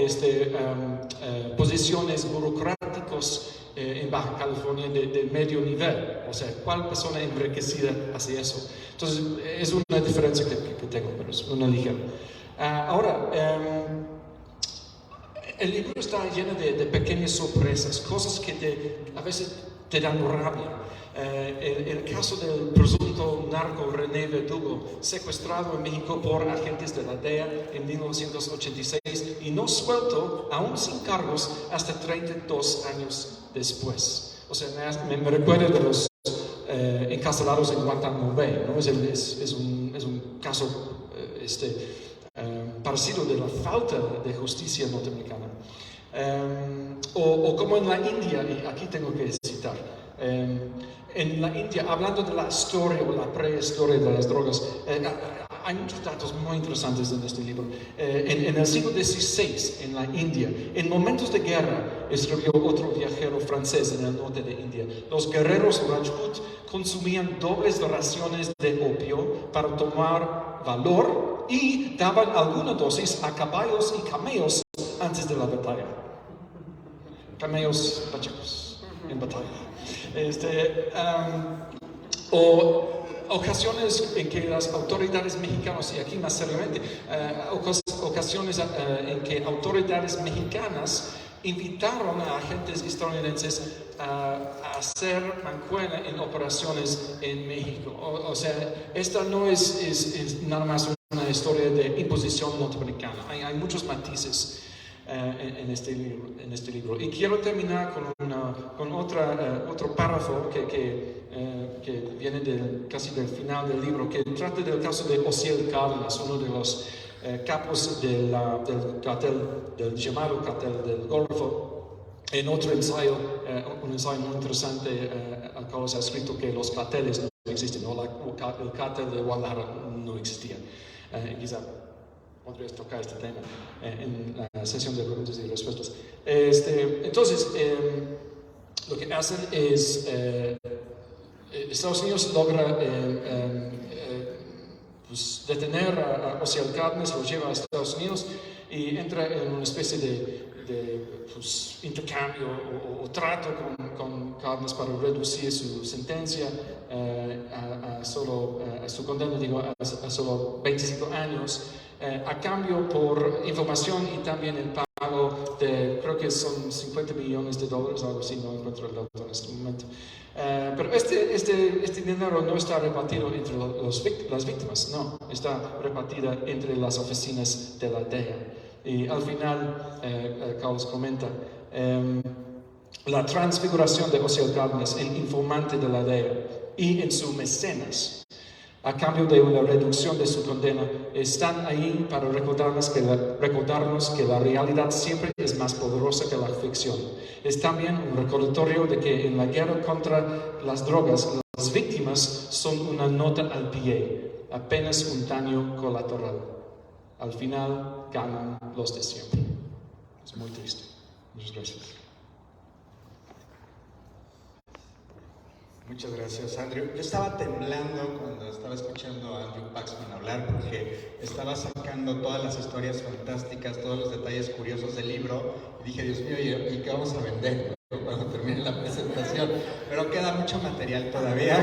posiciones burocráticas en Baja California de medio nivel. O sea, ¿cuál persona enriquecida hace eso? Entonces, es una diferencia que tengo, pero es una ligera. Ahora, el libro está lleno de pequeñas sorpresas, cosas que a veces te dan rabia. El caso del presunto narco René Verdugo, secuestrado en México por agentes de la DEA en 1986 y no suelto, aún sin cargos, hasta 32 años después. O sea, me recuerda de los encarcelados en Guantánamo Bay, ¿no? Es un caso parecido de la falta de justicia norteamericana. O como en la India, y aquí tengo que citar, en la India, hablando de la historia o la prehistoria de las drogas, hay muchos datos muy interesantes en este libro. En el siglo XVI, en la India, en momentos de guerra, escribió otro viajero francés en el norte de India, los guerreros Rajput consumían dobles raciones de opio para tomar valor y daban alguna dosis a caballos y camellos antes de la batalla. Camellos pachecos en batalla. O ocasiones en que las autoridades mexicanas, y aquí más seriamente, ocasiones en que autoridades mexicanas invitaron a agentes estadounidenses a hacer mancuerna en operaciones en México. O sea, esta no es nada más una historia de imposición norteamericana. Hay muchos matices en este libro. Y quiero terminar con otro párrafo que viene casi del final del libro, que trata del caso de Osiel Cárdenas, uno de los capos del llamado cartel del Golfo. En otro ensayo, un ensayo muy interesante, al cual se ha escrito que los carteles no existen, ¿no? El cartel de Guadalajara no existía. Quizá podrías tocar este tema en la sesión de preguntas y respuestas. Entonces, lo que hacen es, Estados Unidos logra pues, detener a Osiel Cárdenas, lo lleva a Estados Unidos y entra en una especie de pues, intercambio o trato con Cárdenas para reducir su sentencia a su condena, a solo 25 años, a cambio por información y también el pago de, creo que son $50 millones, algo así, no encuentro el dato en este momento. Pero este dinero no está repartido entre las víctimas, no, está repartida entre las oficinas de la DEA. Y al final, Carlos comenta, la transfiguración de Osiel Cárdenas en informante de la DEA y en su mecenas, a cambio de una reducción de su condena, están ahí para recordarnos que la realidad siempre es más poderosa que la ficción. Es también un recordatorio de que en la guerra contra las drogas, las víctimas son una nota al pie, apenas un daño colateral. Al final ganan los de siempre. Es muy triste. Muchas gracias. Muchas gracias, Andrew. Yo estaba temblando cuando estaba escuchando a Andrew Paxman hablar porque estaba sacando todas las historias fantásticas, todos los detalles curiosos del libro y dije, Dios mío, ¿y qué vamos a vender cuando termine la presentación? Pero queda mucho material todavía,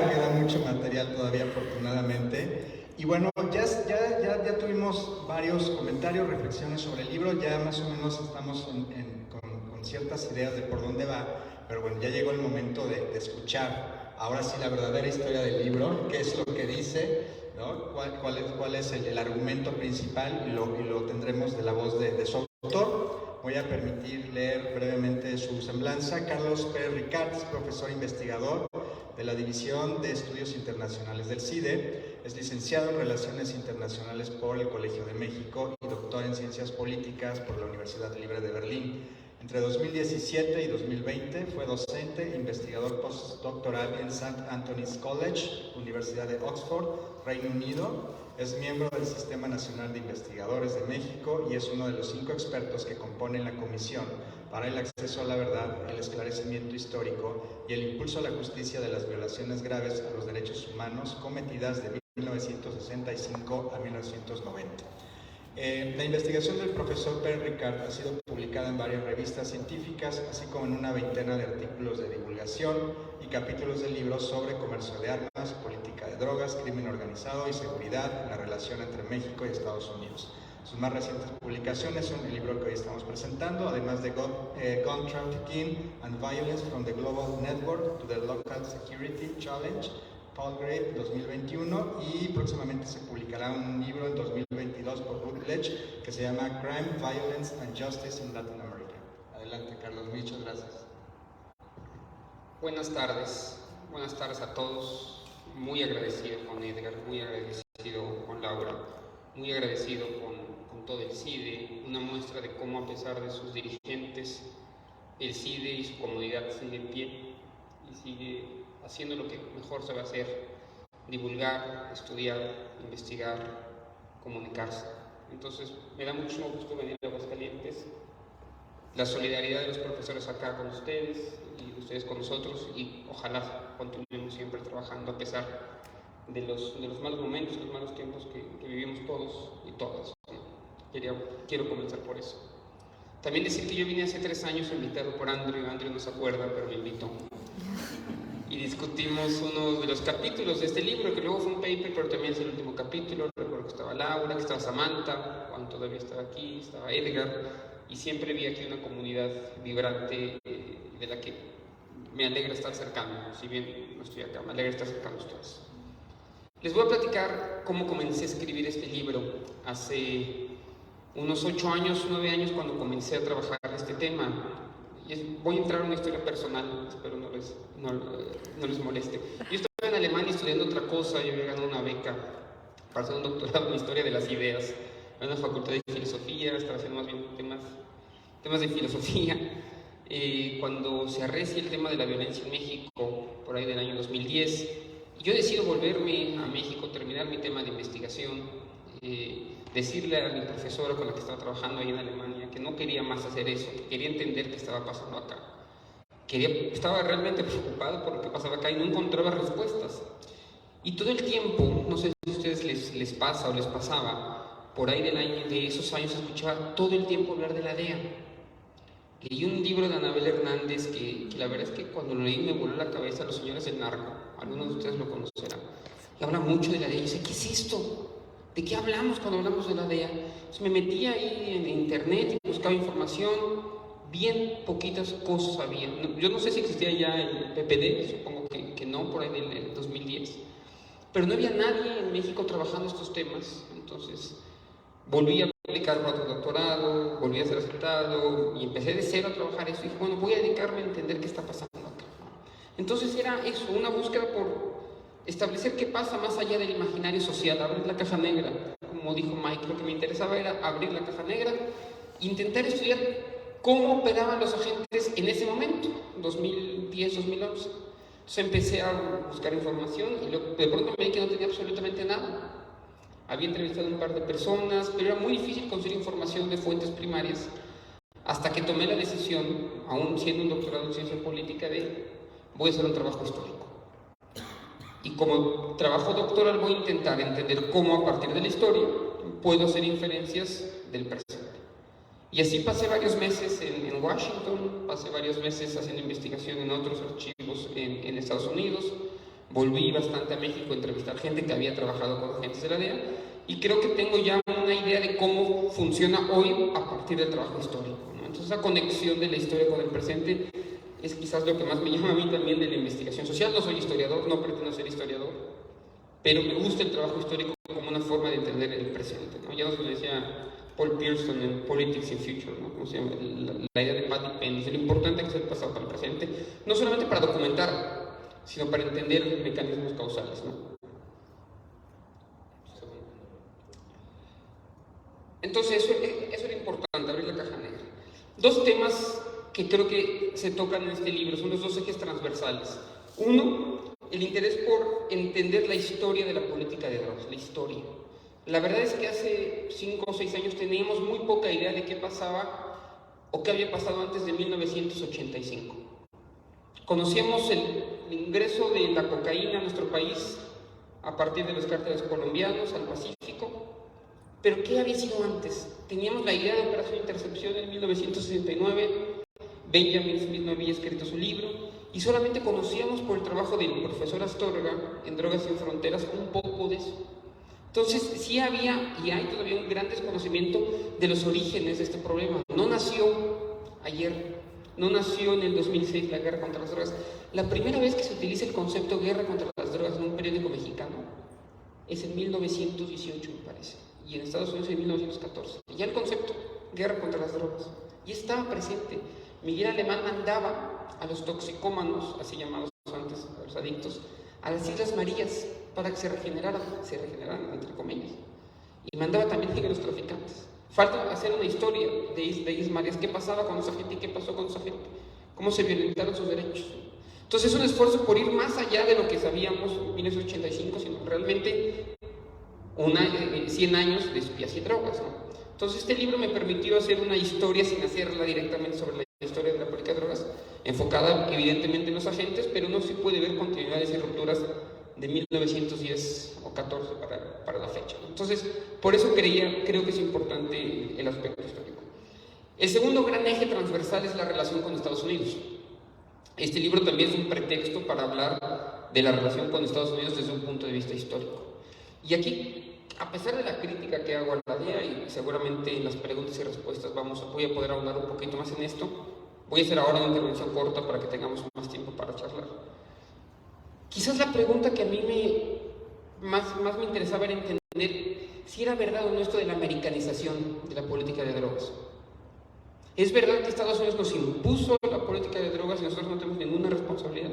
afortunadamente. Y bueno, ya tuvimos varios comentarios, reflexiones sobre el libro, ya más o menos estamos con ciertas ideas de por dónde va, pero bueno, ya llegó el momento de escuchar ahora sí la verdadera historia del libro, qué es lo que dice, ¿no? ¿Cuál es el argumento principal y lo tendremos de la voz de su autor. Voy a permitir leer brevemente su semblanza. Carlos Pérez Ricart, profesor investigador de la División de Estudios Internacionales del CIDE, es licenciado en Relaciones Internacionales por el Colegio de México y doctor en Ciencias Políticas por la Universidad Libre de Berlín. Entre 2017 y 2020 fue docente e investigador postdoctoral en St. Anthony's College, Universidad de Oxford, Reino Unido. Es miembro del Sistema Nacional de Investigadores de México y es uno de los 5 expertos que componen la Comisión para el Acceso a la Verdad, el Esclarecimiento Histórico y el Impulso a la Justicia de las Violaciones Graves a los Derechos Humanos cometidas de 1965 a 1990. La investigación del profesor Pérez Ricart ha sido publicada en varias revistas científicas, así como en una veintena de artículos de divulgación y capítulos de libros sobre comercio de armas, política de drogas, crimen organizado y seguridad en la relación entre México y Estados Unidos. Sus más recientes publicaciones son el libro que hoy estamos presentando, además de Gun Trafficking and Violence from the Global Network to the Local Security Challenge, Palgrave 2021, y próximamente se publicará un libro en 2022 por Routledge que se llama Crime, Violence and Justice in Latin America. Adelante, Carlos, muchas gracias. Buenas tardes a todos. Muy agradecido con Edgar, muy agradecido con Laura muy agradecido con todo el CIDE, una muestra de cómo a pesar de sus dirigentes, el CIDE y su comunidad sigue en pie y sigue haciendo lo que mejor sabe hacer: divulgar, estudiar, investigar, comunicarse. Entonces me da mucho gusto venir a Aguascalientes, la solidaridad de los profesores acá con ustedes y ustedes con nosotros, y ojalá continuemos siempre trabajando a pesar de los malos momentos, los malos tiempos que vivimos todos y todas, ¿no? Quiero comenzar por eso. También decir que yo vine hace 3 años invitado por Andrew no se acuerda, pero me invitó. Y discutimos uno de los capítulos de este libro, que luego fue un paper, pero también es el último capítulo. Recuerdo que estaba Laura, que estaba Samantha, Juan todavía estaba aquí, estaba Edgar, y siempre vi aquí una comunidad vibrante de la que me alegra estar cercano. Si bien no estoy acá, me alegra estar cercano a ustedes. Les voy a platicar cómo comencé a escribir este libro hace unos 8 años, 9 años, cuando comencé a trabajar este tema. Voy a entrar en una historia personal, espero no les moleste. Yo estaba en Alemania estudiando otra cosa, yo había ganado una beca para hacer un doctorado en Historia de las Ideas, en una facultad de filosofía, estaba haciendo más bien temas de filosofía. Cuando se arrecia el tema de la violencia en México, por ahí del año 2010, yo decido volverme a México, terminar mi tema de investigación, decirle a mi profesora con la que estaba trabajando ahí en Alemania que no quería más hacer eso, que quería entender qué estaba pasando acá. Estaba realmente preocupado por lo que pasaba acá y no encontraba respuestas. Y todo el tiempo, no sé si a ustedes les pasa o les pasaba, por ahí de esos años escuchaba todo el tiempo hablar de la DEA. Leí un libro de Anabel Hernández que la verdad es que cuando lo leí me voló la cabeza, Los Señores del Narco. Algunos de ustedes lo conocerán. Y habla mucho de la DEA. Y dice, ¿qué es esto? ¿De qué hablamos cuando hablamos de la DEA? Entonces me metí ahí en internet y buscaba información. Bien poquitas cosas había. Yo no sé si existía ya el PPD, supongo que no, por ahí del 2010. Pero no había nadie en México trabajando estos temas. Entonces volví a aplicar para otro doctorado, volví a ser aceptado y empecé de cero a trabajar eso. Y dije, bueno, voy a dedicarme a entender qué está pasando acá. Entonces era eso, una búsqueda por establecer qué pasa más allá del imaginario social, abrir la caja negra. Como dijo Mike, lo que me interesaba era abrir la caja negra, intentar estudiar cómo operaban los agentes en ese momento, 2010, 2011. Entonces empecé a buscar información y de pronto me vi que no tenía absolutamente nada. Había entrevistado a un par de personas, pero era muy difícil conseguir información de fuentes primarias, hasta que tomé la decisión, aún siendo un doctorado en ciencia política, de voy a hacer un trabajo histórico. Y como trabajo doctoral voy a intentar entender cómo a partir de la historia puedo hacer inferencias del presente. Y así pasé varios meses en Washington, pasé varios meses haciendo investigación en otros archivos en Estados Unidos, volví bastante a México a entrevistar gente que había trabajado con agentes de la DEA y creo que tengo ya una idea de cómo funciona hoy a partir del trabajo histórico, ¿no? Entonces esa conexión de la historia con el presente es quizás lo que más me llama a mí también de la investigación social. No soy historiador, no pretendo ser historiador, pero me gusta el trabajo histórico como una forma de entender el presente, ¿no? Ya nos lo decía Paul Pearson en Politics in Future, ¿no? ¿Cómo se llama? La idea de Patty Penn, dice lo importante que es el pasado para el presente, no solamente para documentar, sino para entender mecanismos causales, ¿no? Entonces eso era importante, abrir la caja negra. 2 temas que creo que se tocan en este libro son los 2 ejes transversales. Uno, el interés por entender la historia de la política de drogas, la historia. La verdad es que hace 5 o 6 años teníamos muy poca idea de qué pasaba o qué había pasado antes de 1985. Conocíamos el ingreso de la cocaína a nuestro país a partir de los cárteles colombianos al Pacífico, pero ¿qué había sido antes? Teníamos la idea de Operación Intercepción en 1969, Benjamin Smith no había escrito su libro, y solamente conocíamos por el trabajo del profesor Astorga en Drogas Sin Fronteras un poco de eso. Entonces sí había y hay todavía un gran desconocimiento de los orígenes de este problema. No nació ayer, no nació en el 2006 la guerra contra las drogas. La primera vez que se utiliza el concepto guerra contra las drogas en un periódico mexicano es en 1918, me parece, y en Estados Unidos en 1914. Y ya el concepto guerra contra las drogas y estaba presente. Miguel Alemán mandaba a los toxicómanos, así llamados antes, a los adictos, a las Islas Marías para que se regeneraran entre comillas. y mandaba también a los traficantes. Falta hacer una historia de Ismael, qué pasaba con esa gente y qué pasó con esa gente, cómo se violentaron sus derechos. Entonces es un esfuerzo por ir más allá de lo que sabíamos en 1985, sino realmente 100 años de espías y drogas, ¿no? Entonces este libro me permitió hacer una historia sin hacerla directamente sobre la historia de la política de drogas, enfocada evidentemente en los agentes, pero uno sí puede ver continuidades y rupturas de 1910 o 14 para la fecha, ¿no? Entonces, por eso creo que es importante el aspecto histórico. El segundo gran eje transversal es la relación con Estados Unidos. Este libro también es un pretexto para hablar de la relación con Estados Unidos desde un punto de vista histórico. Y aquí, a pesar de la crítica que hago a la DEA, y seguramente en las preguntas y respuestas voy a poder hablar un poquito más en esto, voy a hacer ahora una intervención corta para que tengamos más tiempo para charlar. Quizás la pregunta que a mí más me interesaba era entender si era verdad o no esto de la americanización de la política de drogas. ¿Es verdad que Estados Unidos nos impuso la política de drogas y nosotros no tenemos ninguna responsabilidad?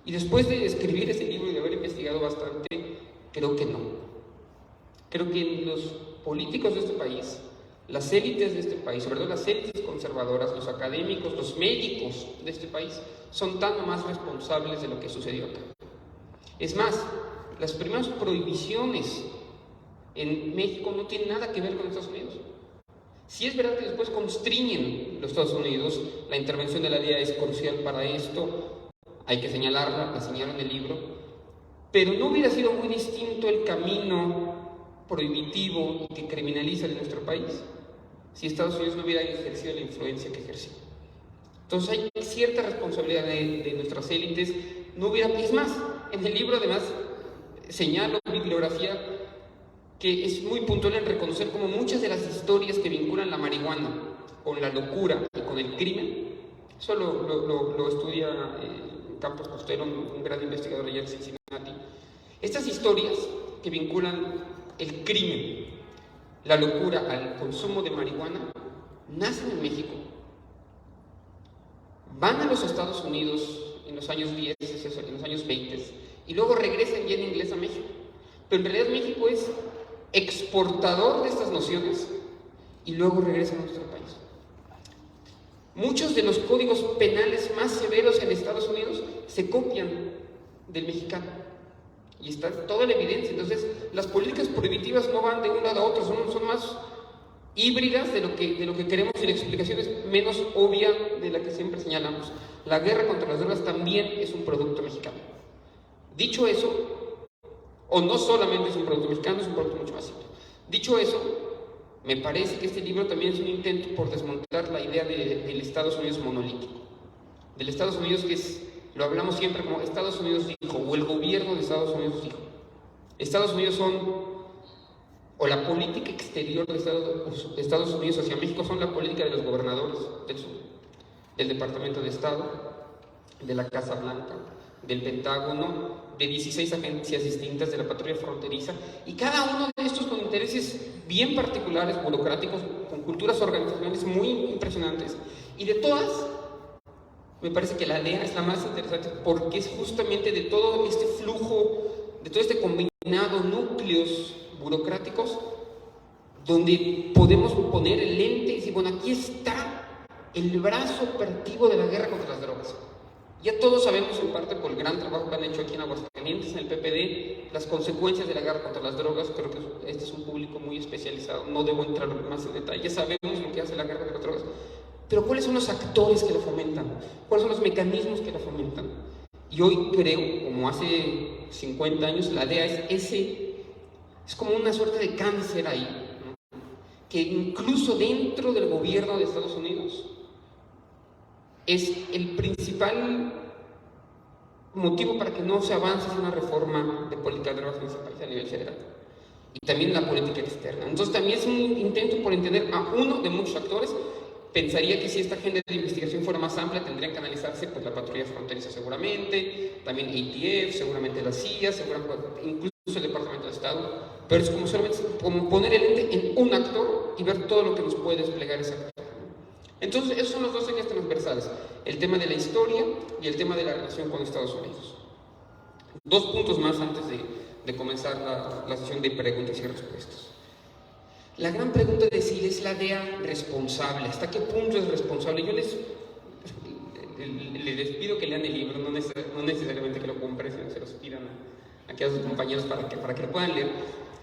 Y después de escribir ese libro y de haber investigado bastante, creo que no. Creo que los políticos de este país, las élites de este país, sobre todo las élites conservadoras, los académicos, los médicos de este país, son tan o más responsables de lo que sucedió acá. Es más, las primeras prohibiciones en México no tienen nada que ver con Estados Unidos. Sí es verdad que después constriñen los Estados Unidos, la intervención de la DEA es crucial para esto, hay que señalarla, la señalo en el libro, pero no hubiera sido muy distinto el camino prohibitivo y que criminaliza de nuestro país si Estados Unidos no hubiera ejercido la influencia que ejerció. Entonces hay cierta responsabilidad de nuestras élites. No hubiera, es más, en el libro además señalo bibliografía que es muy puntual en reconocer como muchas de las historias que vinculan la marihuana con la locura y con el crimen, eso lo estudia Campos Costero, un gran investigador allá en Cincinnati. Estas historias que vinculan el crimen, la locura al consumo de marihuana, nacen en México, van a los Estados Unidos en los años 10, en los años 20, y luego regresan ya en inglés a México. Pero en realidad México es exportador de estas nociones y luego regresan a nuestro país. Muchos de los códigos penales más severos en Estados Unidos se copian del mexicano y está toda la evidencia. Entonces las políticas prohibitivas no van de un lado a otro, son más híbridas de lo que queremos, y la explicación es menos obvia de la que siempre señalamos. La guerra contra las drogas también es un producto mexicano. Dicho eso, o no solamente es un producto mexicano, es un producto mucho más simple. Dicho eso, me parece que este libro también es un intento por desmontar la idea del Estados Unidos monolítico. Del Estados Unidos que es, lo hablamos siempre como Estados Unidos dijo, o el gobierno de Estados Unidos dijo. Estados Unidos o la política exterior de Estados Unidos hacia México son la política de los gobernadores del sur, del Departamento de Estado, de la Casa Blanca, del Pentágono, de 16 agencias distintas de la patrulla fronteriza, y cada uno de estos con intereses bien particulares, burocráticos, con culturas organizacionales muy impresionantes, y de todas, me parece que la DEA es la más interesante porque es justamente de todo este flujo, de todo este combinado núcleos burocráticos, donde podemos poner el lente y decir, bueno, aquí está el brazo operativo de la guerra contra las drogas. Ya todos sabemos, en parte por el gran trabajo que han hecho aquí en Aguascalientes, en el PPD, las consecuencias de la guerra contra las drogas. Creo que este es un público muy especializado, no debo entrar más en detalle. Ya sabemos lo que hace la guerra contra las drogas, pero ¿cuáles son los actores que la fomentan? ¿Cuáles son los mecanismos que la fomentan? Y hoy creo, como hace 50 años, la DEA es como una suerte de cáncer ahí, ¿no? Que incluso dentro del gobierno de Estados Unidos es el principal motivo para que no se avance en una reforma de política de drogas en ese país a nivel federal, y también la política externa. Entonces también es un intento por entender a uno de muchos actores. Pensaría que si esta agenda de investigación fuera más amplia, tendrían que analizarse pues la patrulla fronteriza seguramente, también ATF, seguramente la CIA, incluso el Departamento de Estado, pero es como solamente como poner el ente en un actor y ver todo lo que nos puede desplegar ese actor. Entonces, esos son los dos ejes transversales, el tema de la historia y el tema de la relación con Estados Unidos. Dos puntos más antes de comenzar la sesión de preguntas y respuestas. La gran pregunta de si es la DEA responsable, ¿hasta qué punto es responsable? Yo les pido que lean el libro, no necesariamente que lo compren, sino que se los pidan aquí a sus compañeros para que lo puedan leer.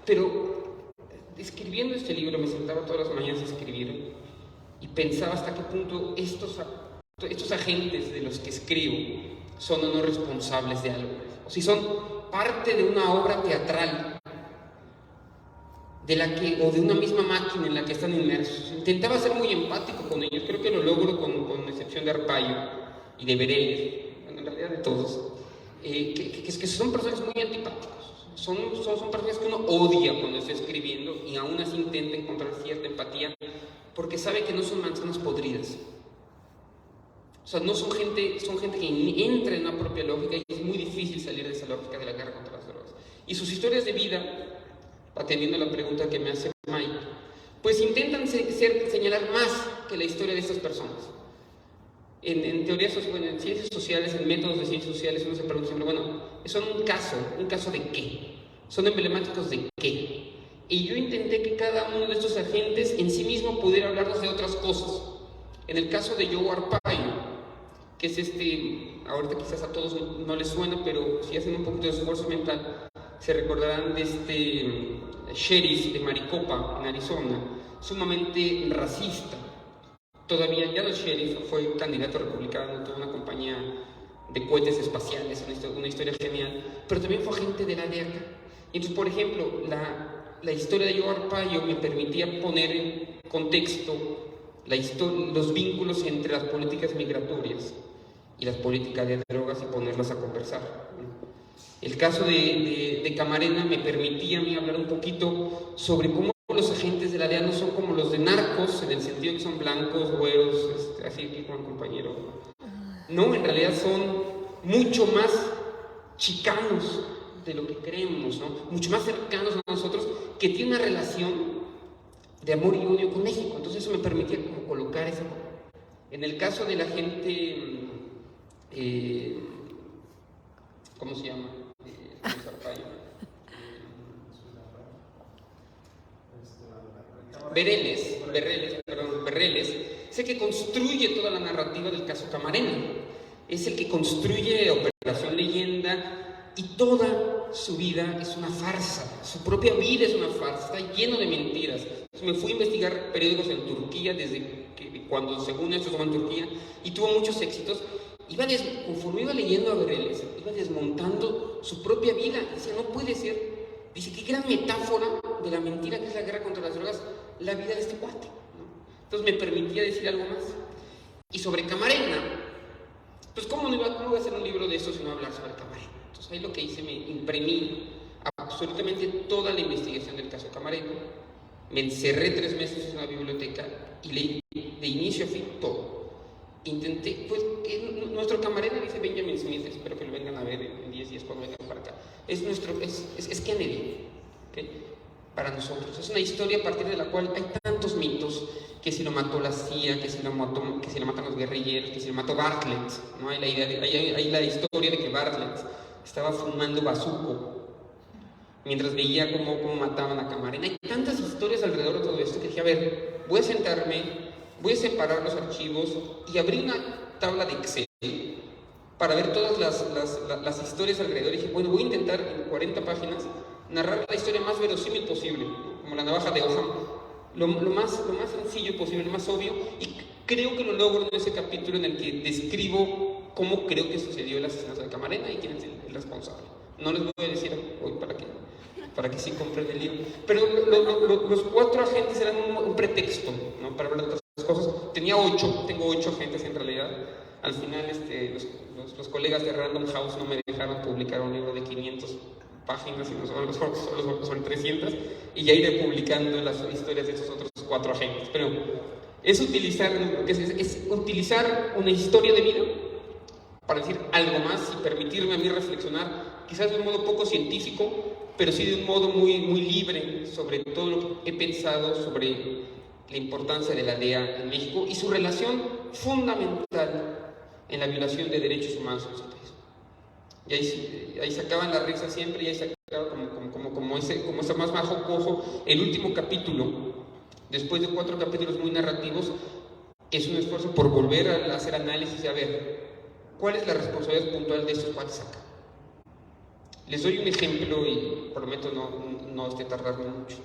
Pero escribiendo este libro me sentaba todas las mañanas a escribir y pensaba hasta qué punto estos agentes de los que escribo son o no responsables de algo, o si son parte de una obra teatral o de una misma máquina en la que están inmersos. Intentaba ser muy empático con ellos, creo que lo logro con excepción de Arpaio y de Bereles, bueno, en realidad de todos, que son personas muy antipáticos, son personas que uno odia cuando está escribiendo y aún así intenta encontrar cierta empatía porque sabe que no son manzanas podridas. O sea, no son gente que entra en una propia lógica y es muy difícil salir de esa lógica de la guerra contra las drogas. Y sus historias de vida, atendiendo a la pregunta que me hace Mike, pues intentan señalar más que la historia de estas personas. En teorías, bueno, en ciencias sociales, en métodos de ciencias sociales, uno se pregunta siempre, bueno, ¿son un caso de qué? ¿Son emblemáticos de qué? Y yo intenté que cada uno de estos agentes en sí mismo pudiera hablarnos de otras cosas. En el caso de Joe Arpaio, que es ahorita quizás a todos no les suena, pero si hacen un poquito de esfuerzo mental, se recordarán de sheriff de Maricopa, en Arizona, sumamente racista. Todavía ya no es sheriff, fue candidato republicano, tuvo una compañía de cohetes espaciales, una historia genial, pero también fue agente de la DEA. Y entonces, por ejemplo, la historia de Joe Arpaio me permitía poner en contexto los vínculos entre las políticas migratorias y las políticas de drogas y ponerlas a conversar. El caso de Camarena me permitía a mí hablar un poquito sobre cómo los agentes de la DEA no son como los de narcos, en el sentido que son blancos, güeros, así que como compañero. No, en realidad son mucho más chicanos de lo que creemos, ¿no? Mucho más cercanos a nosotros, que tienen una relación de amor y odio con México. Entonces eso me permitía como colocar esa. En el caso de la gente, ¿cómo se llama? Berreles, es el que construye toda la narrativa del caso Camarena, es el que construye Operación Leyenda, y toda su vida es una farsa, su propia vida es una farsa, está lleno de mentiras. Me fui a investigar periódicos en Turquía desde cuando según esto estuvo en Turquía y tuvo muchos éxitos. Conforme iba leyendo a Berreles, iba desmontando su propia vida. Decía, no puede ser. Dice, qué gran metáfora de la mentira que es la guerra contra las drogas, la vida de este cuate, ¿no? Entonces me permitía decir algo más. Y sobre Camarena, pues ¿cómo voy a hacer un libro de esto si no hablar sobre Camarena? Entonces ahí lo que hice, me imprimí absolutamente toda la investigación del caso Camarena, me encerré 3 meses en una biblioteca y leí de inicio a fin todo. Intenté, pues, que nuestro Camarena, dice Benjamin Smith, espero que lo vengan a ver en 10 días cuando vengan para acá, es Kennedy, ¿okay? Para nosotros. Es una historia a partir de la cual hay tantos mitos, que si lo mató la CIA, que si lo matan los guerrilleros, que si lo mató Bartlett, ¿no? Hay la historia de que Bartlett estaba fumando bazuco mientras veía cómo mataban a Camarena. Hay tantas historias alrededor de todo esto que dije, a ver, voy a sentarme, voy a separar los archivos y abrir una tabla de Excel para ver todas las historias alrededor. Y dije, bueno, voy a intentar en 40 páginas narrar la historia más verosímil posible, como la navaja de Otham, lo más sencillo posible, lo más obvio, y creo que lo logro en ese capítulo en el que describo cómo creo que sucedió el asesinato de Camarena y quién es el responsable. No les voy a decir hoy para que sí compren el libro, pero los 4 agentes eran un pretexto, ¿no? Para hablar de otras cosas. Tengo 8 agentes en realidad. Al final los colegas de Random House no me dejaron publicar un libro de 500 páginas, sino sobre 300, y ya iré publicando las historias de esos otros 4 agentes. Pero es utilizar una historia de vida para decir algo más y permitirme a mí reflexionar, quizás de un modo poco científico, pero sí de un modo muy, muy libre sobre todo lo que he pensado sobre la importancia de la DEA en México y su relación fundamental en la violación de derechos humanos en nuestro país. Y ahí sacaban la risa siempre, y ahí sacaba como ese más bajo cojo el último capítulo, Después de 4 capítulos muy narrativos, es un esfuerzo por volver a hacer análisis y a ver cuál es la responsabilidad puntual de estos cuates acá. Les doy un ejemplo y prometo no tardarme mucho.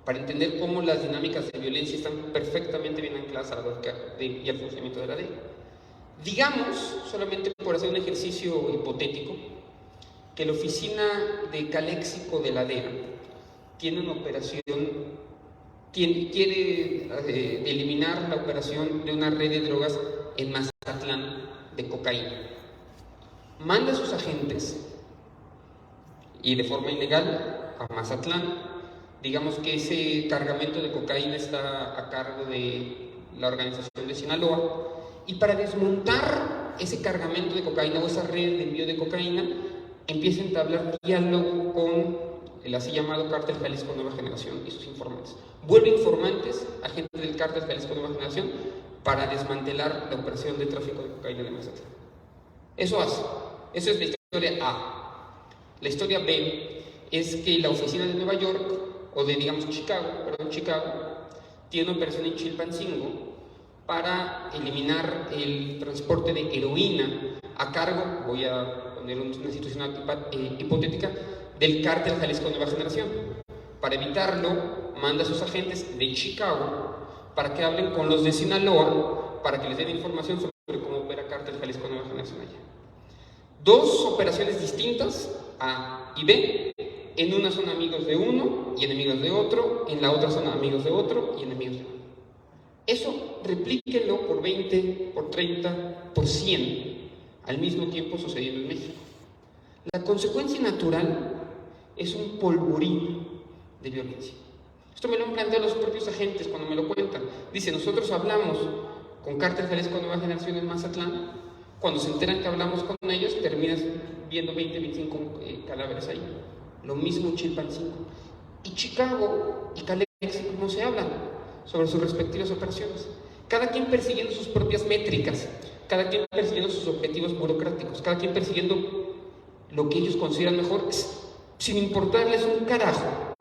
Para entender cómo las dinámicas de violencia están perfectamente bien ancladas a la lógica y al funcionamiento de la DEA. Digamos, solamente por hacer un ejercicio hipotético, que la oficina de Caléxico de la DEA tiene una operación, quiere eliminar la operación de una red de drogas en Mazatlán de cocaína. Manda a sus agentes y de forma ilegal a Mazatlán. Digamos que ese cargamento de cocaína está a cargo de la organización de Sinaloa, y para desmontar ese cargamento de cocaína o esa red de envío de cocaína, empieza a entablar diálogo con el así llamado Cártel Jalisco Nueva Generación y sus informantes. Vuelve informantes, agentes del Cártel Jalisco Nueva Generación, para desmantelar la operación de tráfico de cocaína de Mazatlán. Eso hace. Eso es la historia A. La historia B es que la oficina de Nueva York, o de, digamos, Chicago, tiene una operación en Chilpancingo para eliminar el transporte de heroína a cargo, voy a poner una situación hipotética, del Cártel Jalisco Nueva Generación. Para evitarlo, manda a sus agentes de Chicago para que hablen con los de Sinaloa, para que les den información sobre cómo opera Cártel Jalisco Nueva Generación allá. 2 operaciones distintas, A y B. En una son amigos de uno y enemigos de otro, en la otra son amigos de otro y enemigos de uno. Eso replíquenlo por 20, por 30, por 100, al mismo tiempo sucediendo en México. La consecuencia natural es un polvorín de violencia. Esto me lo han planteado los propios agentes cuando me lo cuentan. Dice, nosotros hablamos con Cártel Jalisco Nueva Generación en Mazatlán, cuando se enteran que hablamos con ellos, terminas viendo 20, 25 cadáveres ahí. Lo mismo en Chilpancingo. Y Chicago y Caléxico no se hablan sobre sus respectivas operaciones. Cada quien persiguiendo sus propias métricas, cada quien persiguiendo sus objetivos burocráticos, cada quien persiguiendo lo que ellos consideran mejor, sin importarles un carajo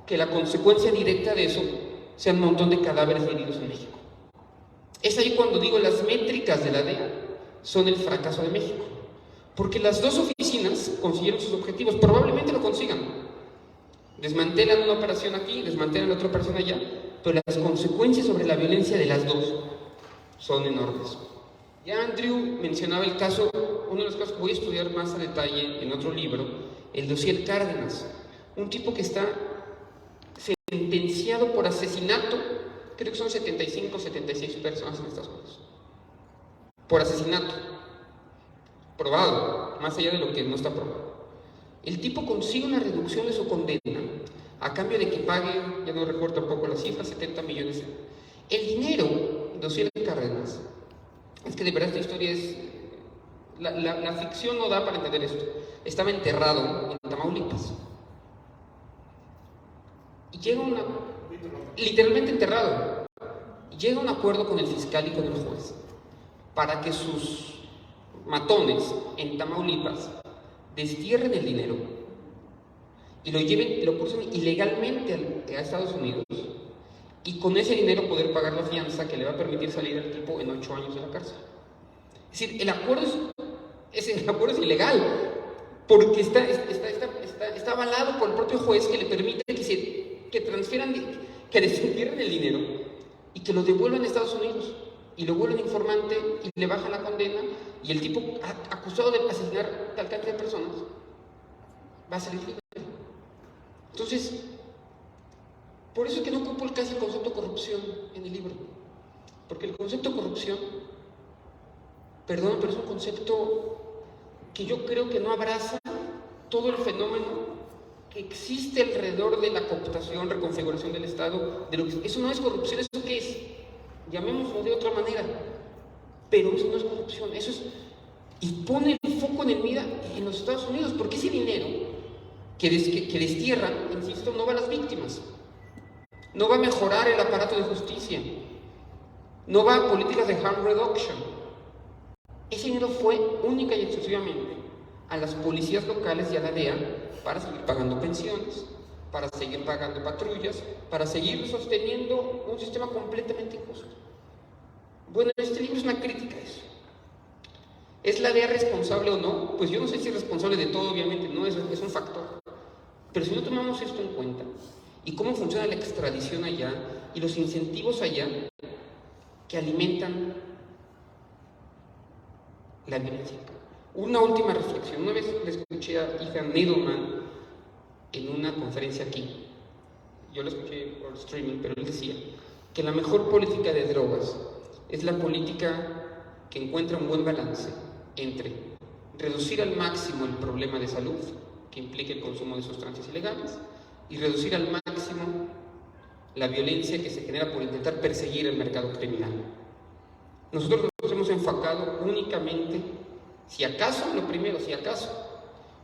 que la consecuencia directa de eso sea un montón de cadáveres heridos en México. Es ahí cuando digo las métricas de la DEA son el fracaso de México. Porque las 2 oficinas consiguieron sus objetivos, probablemente lo consigan. Desmantelan una operación aquí, desmantelan otra operación allá, pero las consecuencias sobre la violencia de las 2 son enormes. Ya Andrew mencionaba el caso, uno de los casos que voy a estudiar más a detalle en otro libro, el dossier Cárdenas. Un tipo que está sentenciado por asesinato, creo que son 75 o 76 personas en Estados Unidos. Por asesinato. Probado, más allá de lo que no está probado. El tipo consigue una reducción de su condena a cambio de que pague, ya no recuerdo tampoco la cifra, 70 millones. El dinero, dossier Cárdenas, es que de verdad esta historia es... La ficción no da para entender esto. Estaba enterrado en Tamaulipas. Y llega literalmente enterrado. Y llega a un acuerdo con el fiscal y con el juez para que sus matones en Tamaulipas destierren el dinero y lo crucen ilegalmente a Estados Unidos, y con ese dinero poder pagar la fianza que le va a permitir salir al tipo en 8 años de la cárcel. Es decir, el acuerdo es ilegal porque está avalado por el propio juez, que le permite que transfieran, que destierren el dinero y que lo devuelvan a Estados Unidos. Y lo vuelven informante y le bajan la condena, y el tipo acusado de asesinar tal cantidad de personas va a salir libre. Entonces, por eso es que no ocupo casi el concepto corrupción en el libro, porque el concepto corrupción, perdón, pero es un concepto que yo creo que no abraza todo el fenómeno que existe alrededor de la cooptación, reconfiguración del Estado. Eso no es corrupción. ¿Eso qué es? Llamémoslo de otra manera, pero eso no es corrupción, eso es... Y pone el foco en el mira en los Estados Unidos, porque ese dinero que destierran, insisto, no va a las víctimas, no va a mejorar el aparato de justicia, no va a políticas de harm reduction. Ese dinero fue única y exclusivamente a las policías locales y a la DEA para seguir pagando pensiones, para seguir pagando patrullas, para seguir sosteniendo un sistema completamente injusto. Bueno, este libro es una crítica a eso. ¿Es la DEA responsable o no? Pues yo no sé si es responsable de todo, obviamente, no, es un factor. Pero si no tomamos esto en cuenta, y cómo funciona la extradición allá, y los incentivos allá, que alimentan la violencia. Una última reflexión. Una vez le escuché a Ethan Needleman en una conferencia aquí. Yo lo escuché por streaming, pero él decía que la mejor política de drogas es la política que encuentra un buen balance entre reducir al máximo el problema de salud, que implica el consumo de sustancias ilegales, y reducir al máximo la violencia que se genera por intentar perseguir el mercado criminal. Nosotros nos hemos enfocado únicamente, si acaso, lo primero, si acaso,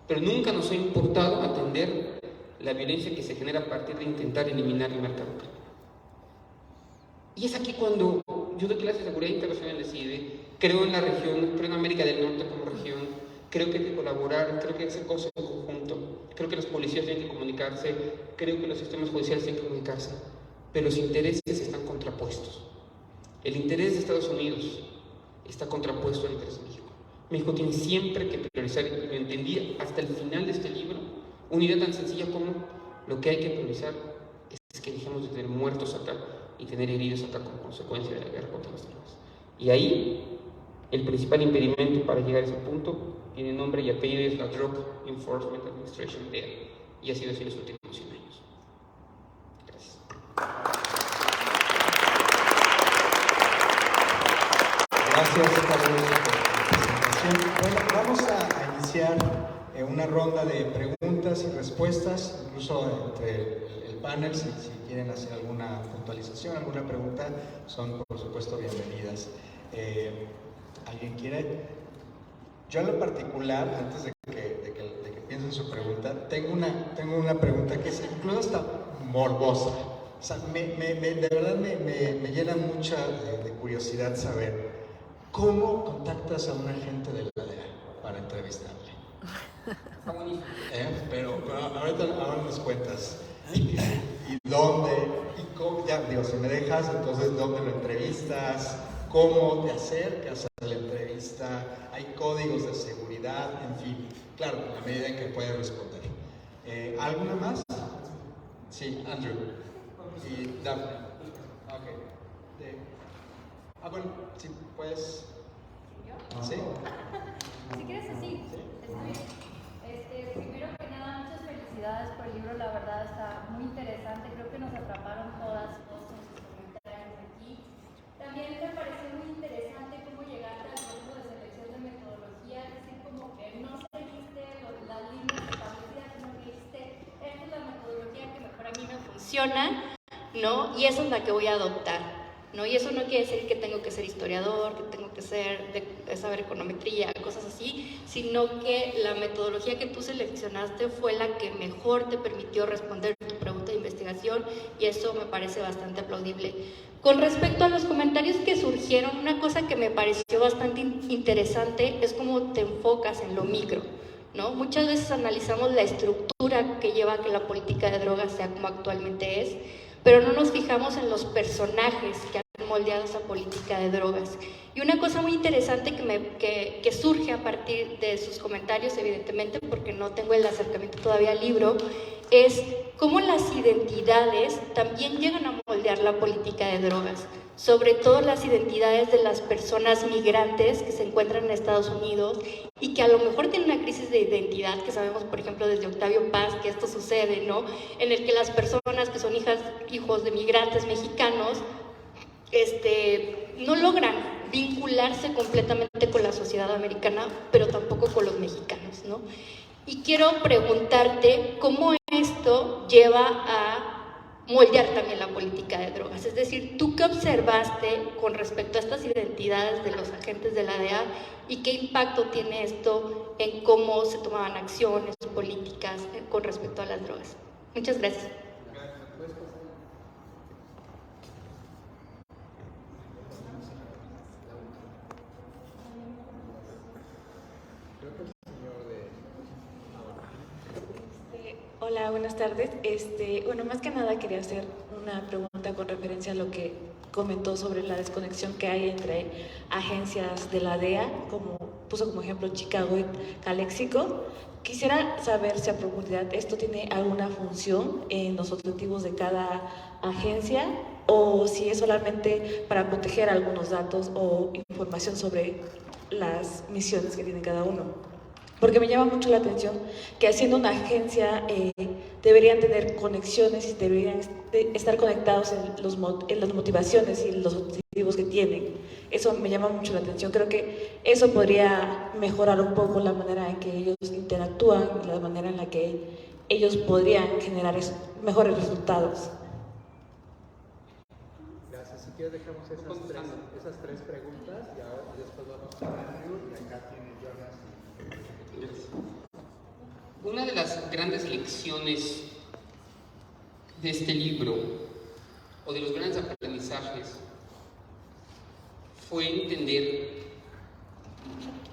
pero nunca nos ha importado atender la violencia que se genera a partir de intentar eliminar el mercado criminal. Y es aquí cuando yo doy clases de seguridad internacional en el CIDE, creo en la región, creo en América del Norte como región, creo que hay que colaborar, creo que hay que hacer cosas en conjunto, creo que los policías tienen que comunicarse, creo que los sistemas judiciales tienen que comunicarse, pero los intereses están contrapuestos. El interés de Estados Unidos está contrapuesto al interés de México. México tiene siempre que priorizar, y lo entendí hasta el final de este libro, una idea tan sencilla como lo que hay que priorizar es que dejemos de tener muertos acá y tener heridos acá como consecuencia de la guerra contra las drogas. Y ahí, el principal impedimento para llegar a ese punto tiene nombre y apellido, es la Drug Enforcement Administration, DEA, y ha sido así los últimos 100 años. Gracias. Gracias, Carlos, por la presentación. Bueno, vamos a iniciar una ronda de preguntas y respuestas, incluso entre el panel, si quieren hacer alguna puntualización, alguna pregunta, son por supuesto bienvenidas. ¿Alguien quiere? Yo en lo particular, antes de que piensen su pregunta, tengo una pregunta que es incluso hasta morbosa. O sea, de verdad me llena mucha de curiosidad saber cómo contactas a un agente de la DEA para entrevistarle. Pero ahora nos cuentas. ¿Y dónde? ¿Y cómo? Ya, digo, si me dejas, entonces, ¿dónde lo entrevistas? ¿Cómo te acercas a la entrevista? ¿Hay códigos de seguridad? En fin, claro, en la medida en que puedas responder. ¿Alguna más? Sí, Andrew. Y Daphne. Ok. Bueno, si puedes. ¿Sí? Si quieres así, está bien. Primero que nada, muchas felicidades por el libro, la verdad está muy interesante, creo que nos atraparon todos con sus comentarios aquí. También me pareció muy interesante cómo llegaste al proceso de selección de metodología, es decir, como que no seguiste las líneas establecidas, sino que dijiste, esta es la metodología que mejor a mí me funciona, ¿no? Y esa es la que voy a adoptar. ¿No? Y eso no quiere decir que tengo que ser historiador, que tengo que saber econometría, cosas así, sino que la metodología que tú seleccionaste fue la que mejor te permitió responder tu pregunta de investigación y eso me parece bastante aplaudible. Con respecto a los comentarios que surgieron, una cosa que me pareció bastante interesante es cómo te enfocas en lo micro, ¿no? Muchas veces analizamos la estructura que lleva a que la política de drogas sea como actualmente es, pero no nos fijamos en los personajes que han moldeado esa política de drogas. Y una cosa muy interesante que surge a partir de sus comentarios, evidentemente, porque no tengo el acercamiento todavía al libro, es cómo las identidades también llegan a moldear la política de drogas, sobre todo las identidades de las personas migrantes que se encuentran en Estados Unidos y que a lo mejor tienen una crisis de identidad, que sabemos, por ejemplo, desde Octavio Paz, que esto sucede, ¿no? En el que las personas que son hijos de migrantes mexicanos no logran vincularse completamente con la sociedad americana, pero tampoco con los mexicanos, ¿no? Y quiero preguntarte cómo esto lleva a moldear también la política de drogas. Es decir, ¿tú qué observaste con respecto a estas identidades de los agentes de la DEA y qué impacto tiene esto en cómo se tomaban acciones políticas con respecto a las drogas? Muchas gracias. Hola, buenas tardes. Bueno, más que nada quería hacer una pregunta con referencia a lo que comentó sobre la desconexión que hay entre agencias de la DEA, como puso como ejemplo Chicago y Calexico. Quisiera saber si a profundidad esto tiene alguna función en los objetivos de cada agencia o si es solamente para proteger algunos datos o información sobre las misiones que tiene cada uno. Porque me llama mucho la atención que haciendo una agencia deberían tener conexiones y deberían estar conectados en las motivaciones y los objetivos que tienen. Eso me llama mucho la atención. Creo que eso podría mejorar un poco la manera en que ellos interactúan y la manera en la que ellos podrían generar mejores resultados. Gracias. Si quieres dejamos esas tres preguntas y ahora después vamos a Andrew y acá tiene Jonas. Una de las grandes lecciones de este libro, o de los grandes aprendizajes, fue entender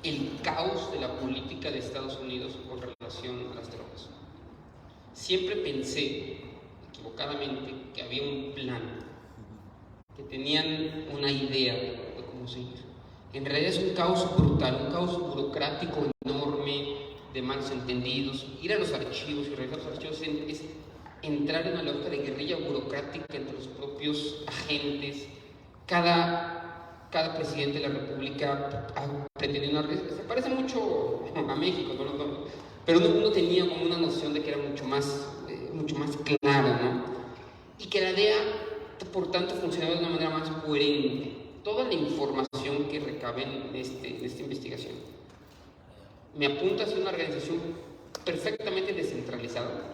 el caos de la política de Estados Unidos con relación a las drogas. Siempre pensé, equivocadamente, que había un plan, que tenían una idea de cómo seguir. En realidad es un caos brutal, un caos burocrático enorme, de malos entendidos. Ir a los archivos y revisar los archivos es entrar en una lógica de guerrilla burocrática entre los propios agentes. Cada presidente de la República ha pretendido una... Se parece mucho a México, ¿no? Pero uno tenía como una noción de que era mucho más claro, ¿no? Y que la DEA, por tanto, funcionaba de una manera más coherente. Toda la información que recabe en esta investigación me apunta a ser una organización perfectamente descentralizada,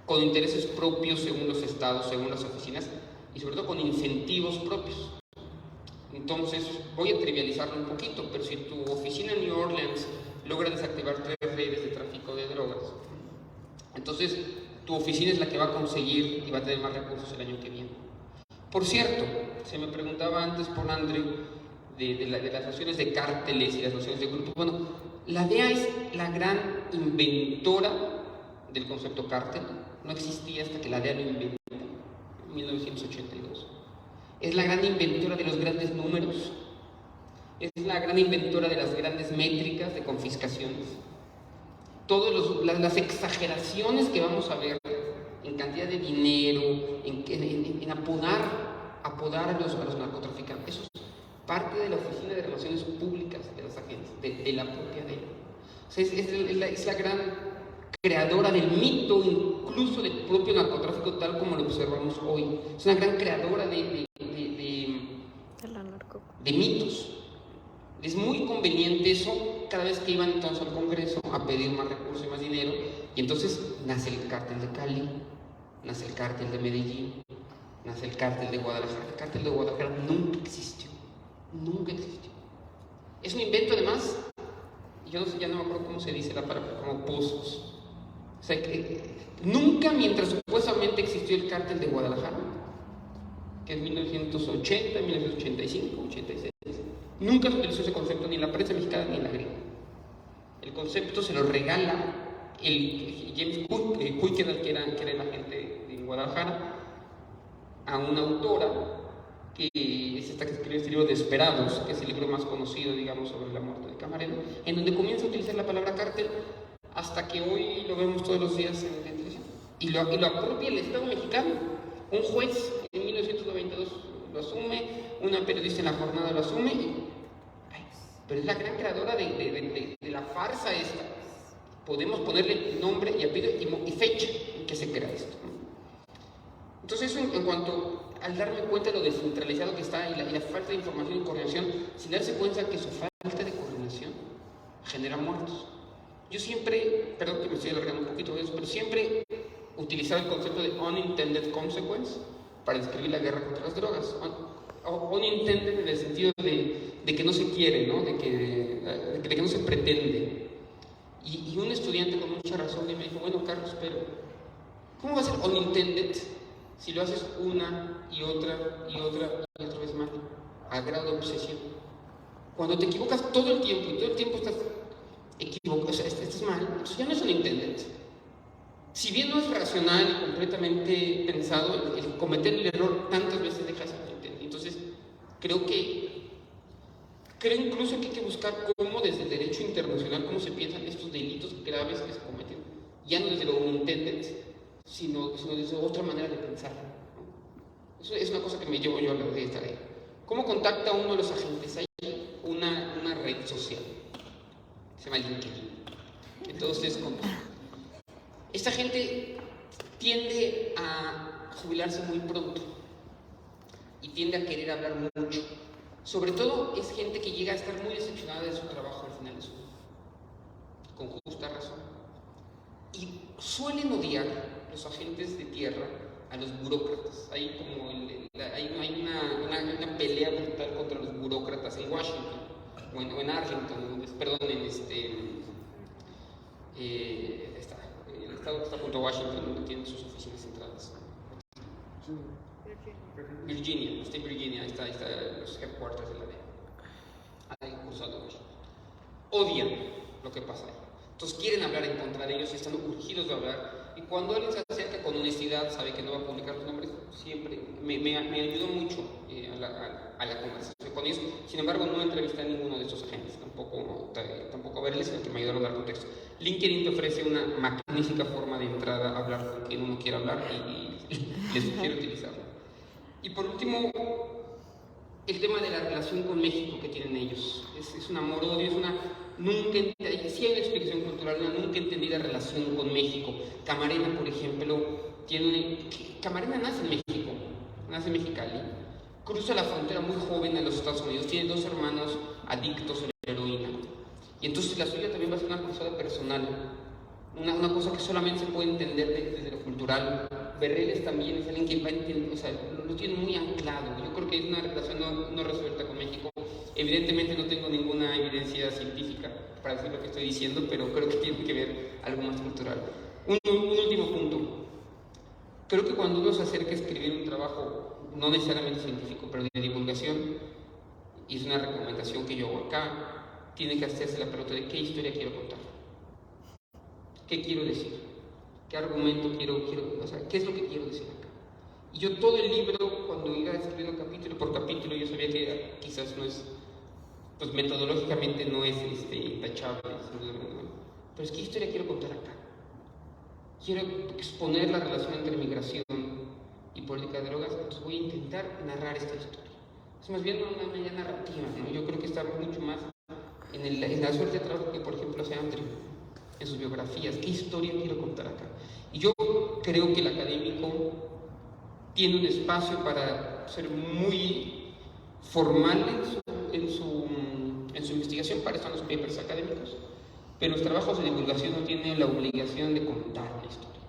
con intereses propios según los estados, según las oficinas, y sobre todo con incentivos propios. Entonces, voy a trivializarlo un poquito, pero si tu oficina en New Orleans logra desactivar 3 redes de tráfico de drogas, entonces tu oficina es la que va a conseguir y va a tener más recursos el año que viene. Por cierto, se me preguntaba antes por Andrew de las nociones de cárteles y las nociones de grupos. Bueno, la DEA es la gran inventora del concepto cártel. No existía hasta que la DEA lo inventó en 1982. Es la gran inventora de los grandes números. Es la gran inventora de las grandes métricas de confiscaciones. Todas las exageraciones que vamos a ver en cantidad de dinero, en apodar a los narcotraficantes. Eso es parte de la Oficina de Relaciones Públicas de las agencias, de la propia DEA. O sea, es la gran creadora del mito, incluso del propio narcotráfico, tal como lo observamos hoy. Es una gran creadora de mitos. Es muy conveniente eso cada vez que iban entonces al Congreso a pedir más recursos y más dinero, y entonces nace el cártel de Cali, nace el cártel de Medellín, nace el cártel de Guadalajara. El cártel de Guadalajara nunca existió. Es un invento, además, yo no sé, ya no me acuerdo cómo se dice la palabra, como pozos. O sea, que nunca, mientras supuestamente existió el cártel de Guadalajara, que es 1980, 1985, 86, nunca se utilizó ese concepto ni en la prensa mexicana ni en la gringa. El concepto se lo regala el James Quickenham, que era el agente de Guadalajara, a una autora que es esta que escribió este libro Desesperados, que es el libro más conocido, digamos, sobre la muerte de Camarero, en donde comienza a utilizar la palabra cártel hasta que hoy lo vemos todos los días en la televisión. Y lo apropia el Estado mexicano. Un juez en 1992 lo asume, una periodista en La Jornada lo asume, pero es la gran creadora de la farsa esta. Podemos ponerle nombre y apellido y fecha en que se crea esto. Entonces eso en cuanto al darme cuenta de lo descentralizado que está y la falta de información y coordinación, sin darse cuenta que su falta de coordinación genera muertos. Yo siempre, perdón que me estoy alargando un poquito de eso, pero siempre utilizaba el concepto de unintended consequence para describir la guerra contra las drogas. Unintended en el sentido de que no se quiere, ¿no? de que no se pretende. Y un estudiante con mucha razón me dijo, bueno, Carlos, pero ¿cómo va a ser unintended si lo haces una y otra vez mal, a grado de obsesión? Cuando te equivocas todo el tiempo y todo el tiempo estás equivocado, o sea, estás mal, eso ya no es unintended. si bien no es racional y completamente pensado, el cometer el error tantas veces deja esa gente. Entonces, creo incluso que hay que buscar cómo desde el derecho internacional, cómo se piensan estos delitos graves que se cometen, ya no desde lo unintended, sino desde otra manera de pensar, ¿no? Eso es una cosa que me llevo yo a la de esta ley. ¿Cómo contacta uno de los agentes? Hay una red social, se llama LinkedIn. Entonces, esta gente tiende a jubilarse muy pronto y tiende a querer hablar mucho. Sobre todo es gente que llega a estar muy decepcionada de su trabajo al final de su vida, con justa razón. Y suelen odiar los agentes de tierra a los burócratas. Hay como una pelea brutal contra los burócratas en Washington o en Arlington, perdón, en el estado que está junto a Washington, donde tienen sus oficinas centrales. Virginia, está en Virginia, ahí está los headquarters de la DEA. Ahí cruzado Washington. Odian lo que pasa ahí. Entonces quieren hablar en contra de ellos, están urgidos de hablar. Y cuando alguien se acerca con honestidad, sabe que no va a publicar los nombres, siempre me ayudó mucho a la conversación con ellos. Sin embargo, no entrevisté a ninguno de estos agentes, tampoco a verles, sino que me ayudaron a dar contexto. LinkedIn te ofrece una magnífica forma de entrada a hablar con quien uno quiera hablar y les sugiero utilizarlo. Y por último, el tema de la relación con México que tienen ellos. Es un amor-odio, sí hay una explicación cultural, una nunca entendida relación con México. Camarena, por ejemplo, Camarena nace en México, nace en Mexicali, cruza la frontera muy joven a los Estados Unidos, tiene 2 hermanos adictos a la heroína. Y entonces la suya también va a ser una cosa personal, una cosa que solamente se puede entender desde lo cultural. Berreles también es alguien que va a entender, o sea, lo tiene muy anclado. Yo creo que es una relación no resuelta con México. Evidentemente no tengo ninguna evidencia científica para decir lo que estoy diciendo, pero creo que tiene que ver algo más cultural. Un último punto. Creo que cuando uno se acerca a escribir un trabajo, no necesariamente científico, pero de divulgación, y es una recomendación que yo hago acá, tiene que hacerse la pregunta de qué historia quiero contar. ¿Qué quiero decir? ¿Qué argumento o sea, qué es lo que quiero decir acá? Y yo todo el libro, cuando iba escribiendo capítulo por capítulo, yo sabía que quizás no es, pues metodológicamente no es intachable, pero es ¿qué historia quiero contar acá? Quiero exponer la relación entre migración y política de drogas, entonces voy a intentar narrar esta historia. Es más bien una manera narrativa, ¿no? Yo creo que está mucho más en la suerte de trabajo que, por ejemplo, hace Andrew, en sus biografías. ¿Qué historia quiero contar acá? Y yo creo que el académico tiene un espacio para ser muy formal en su investigación, para eso están los papers académicos, pero los trabajos de divulgación no tienen la obligación de contar una historia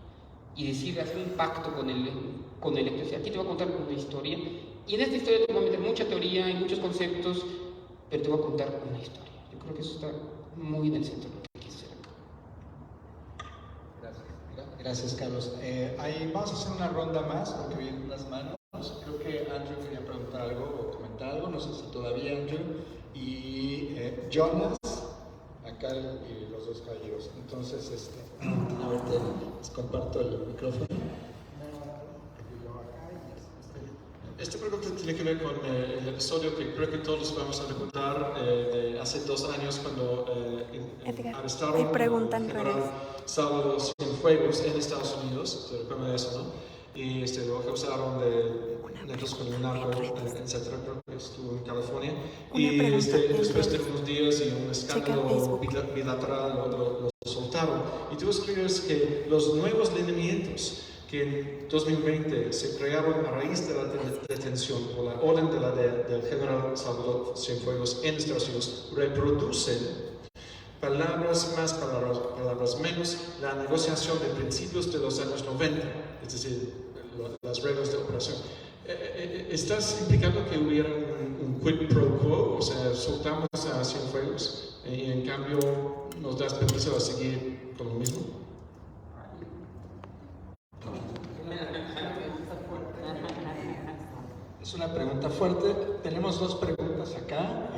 y decir, hacer un pacto con el lector. O sea, aquí te voy a contar una historia y en esta historia te voy a meter mucha teoría y muchos conceptos, pero te voy a contar una historia. Yo creo que eso está muy en el centro de lo que quise hacer acá. Gracias, Carlos. Vamos a hacer una ronda más porque vienen las manos. Creo que Andrew quería preguntar algo o comentar algo, no sé si todavía Andrew. Y Jonas, acá y los 2 caballeros. Entonces, a ver, les comparto el micrófono. Esta pregunta tiene que ver con el episodio que creo que todos vamos a recordar de hace 2 años cuando arrestaron al general Salvador Cienfuegos en Estados Unidos. Se recuerda de eso, ¿no? Y lo acusaron de negros con el narco, etcétera, creo que estuvo en California. Y después de unos días y un escándalo bilateral lo soltaron. Y tú escribes que los nuevos lineamientos que en 2020 se crearon a raíz de la detención por la orden del general Salvador Cienfuegos en Estados Unidos reproducen palabras más, palabras menos, la negociación de principios de los años 90, es decir, las reglas de operación. ¿Estás implicando que hubiera un quid pro quo? O sea, soltamos a Cienfuegos y en cambio nos das permiso a seguir con lo mismo. Es una pregunta fuerte. Tenemos 2 preguntas acá,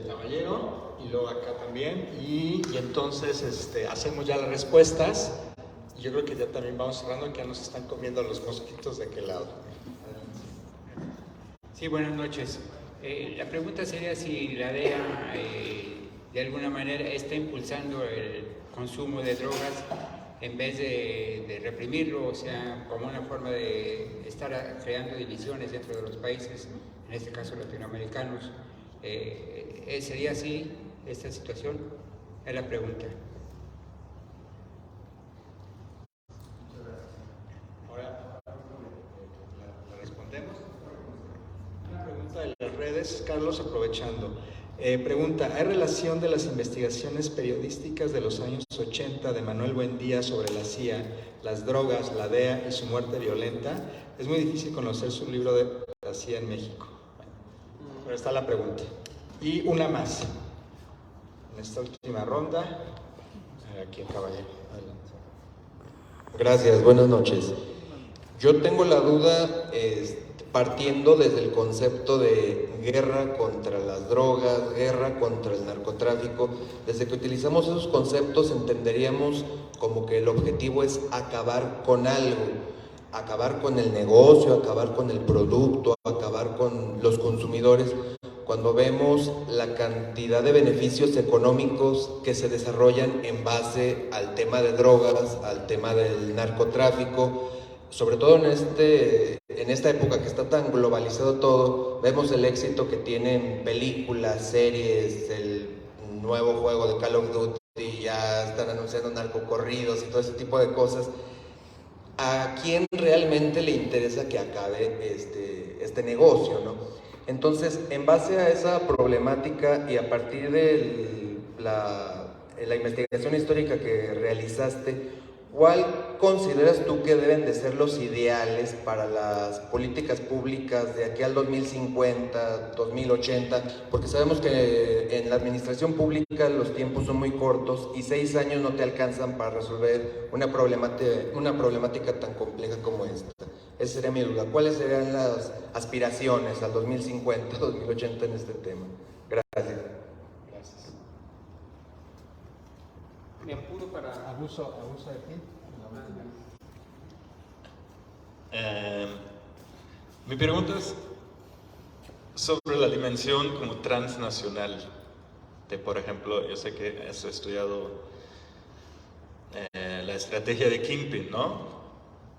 caballero, y luego acá también. Y entonces hacemos ya las respuestas Yo creo que ya también vamos cerrando, que ya nos están comiendo los mosquitos de aquel lado. Sí, buenas noches. La pregunta sería si la DEA de alguna manera está impulsando el consumo de drogas en vez de reprimirlo, o sea, como una forma de estar creando divisiones dentro de los países, en este caso latinoamericanos. ¿Sería así esta situación? Es la pregunta. Ahora, ¿la respondemos? Una pregunta de las redes, Carlos, aprovechando. Pregunta, ¿hay relación de las investigaciones periodísticas de los años 80 de Manuel Buendía sobre la CIA, las drogas, la DEA y su muerte violenta? Es muy difícil conocer su libro de la CIA en México. Pero está la pregunta. Y una más. En esta última ronda, aquí el caballero. Adelante. Gracias, buenas noches. Yo tengo la duda, partiendo desde el concepto de guerra contra las drogas, guerra contra el narcotráfico. Desde que utilizamos esos conceptos entenderíamos como que el objetivo es acabar con algo, acabar con el negocio, acabar con el producto, acabar con los consumidores. Cuando vemos la cantidad de beneficios económicos que se desarrollan en base al tema de drogas, al tema del narcotráfico, sobre todo en esta época que está tan globalizado todo, vemos el éxito que tienen películas, series, el nuevo juego de Call of Duty, ya están anunciando narcocorridos y todo ese tipo de cosas. ¿A quién realmente le interesa que acabe este negocio, no? Entonces, en base a esa problemática y a partir de la investigación histórica que realizaste, ¿cuál consideras tú que deben de ser los ideales para las políticas públicas de aquí al 2050, 2080? Porque sabemos que en la administración pública los tiempos son muy cortos y 6 años no te alcanzan para resolver una problemática tan compleja como esta. Esa sería mi duda. ¿Cuáles serían las aspiraciones al 2050, 2080 en este tema? Gracias. Gracias. Me apuro para... ¿Abuso de quién? Mi pregunta es sobre la dimensión como transnacional de, por ejemplo, yo sé que has estudiado la estrategia de Kingpin, ¿no?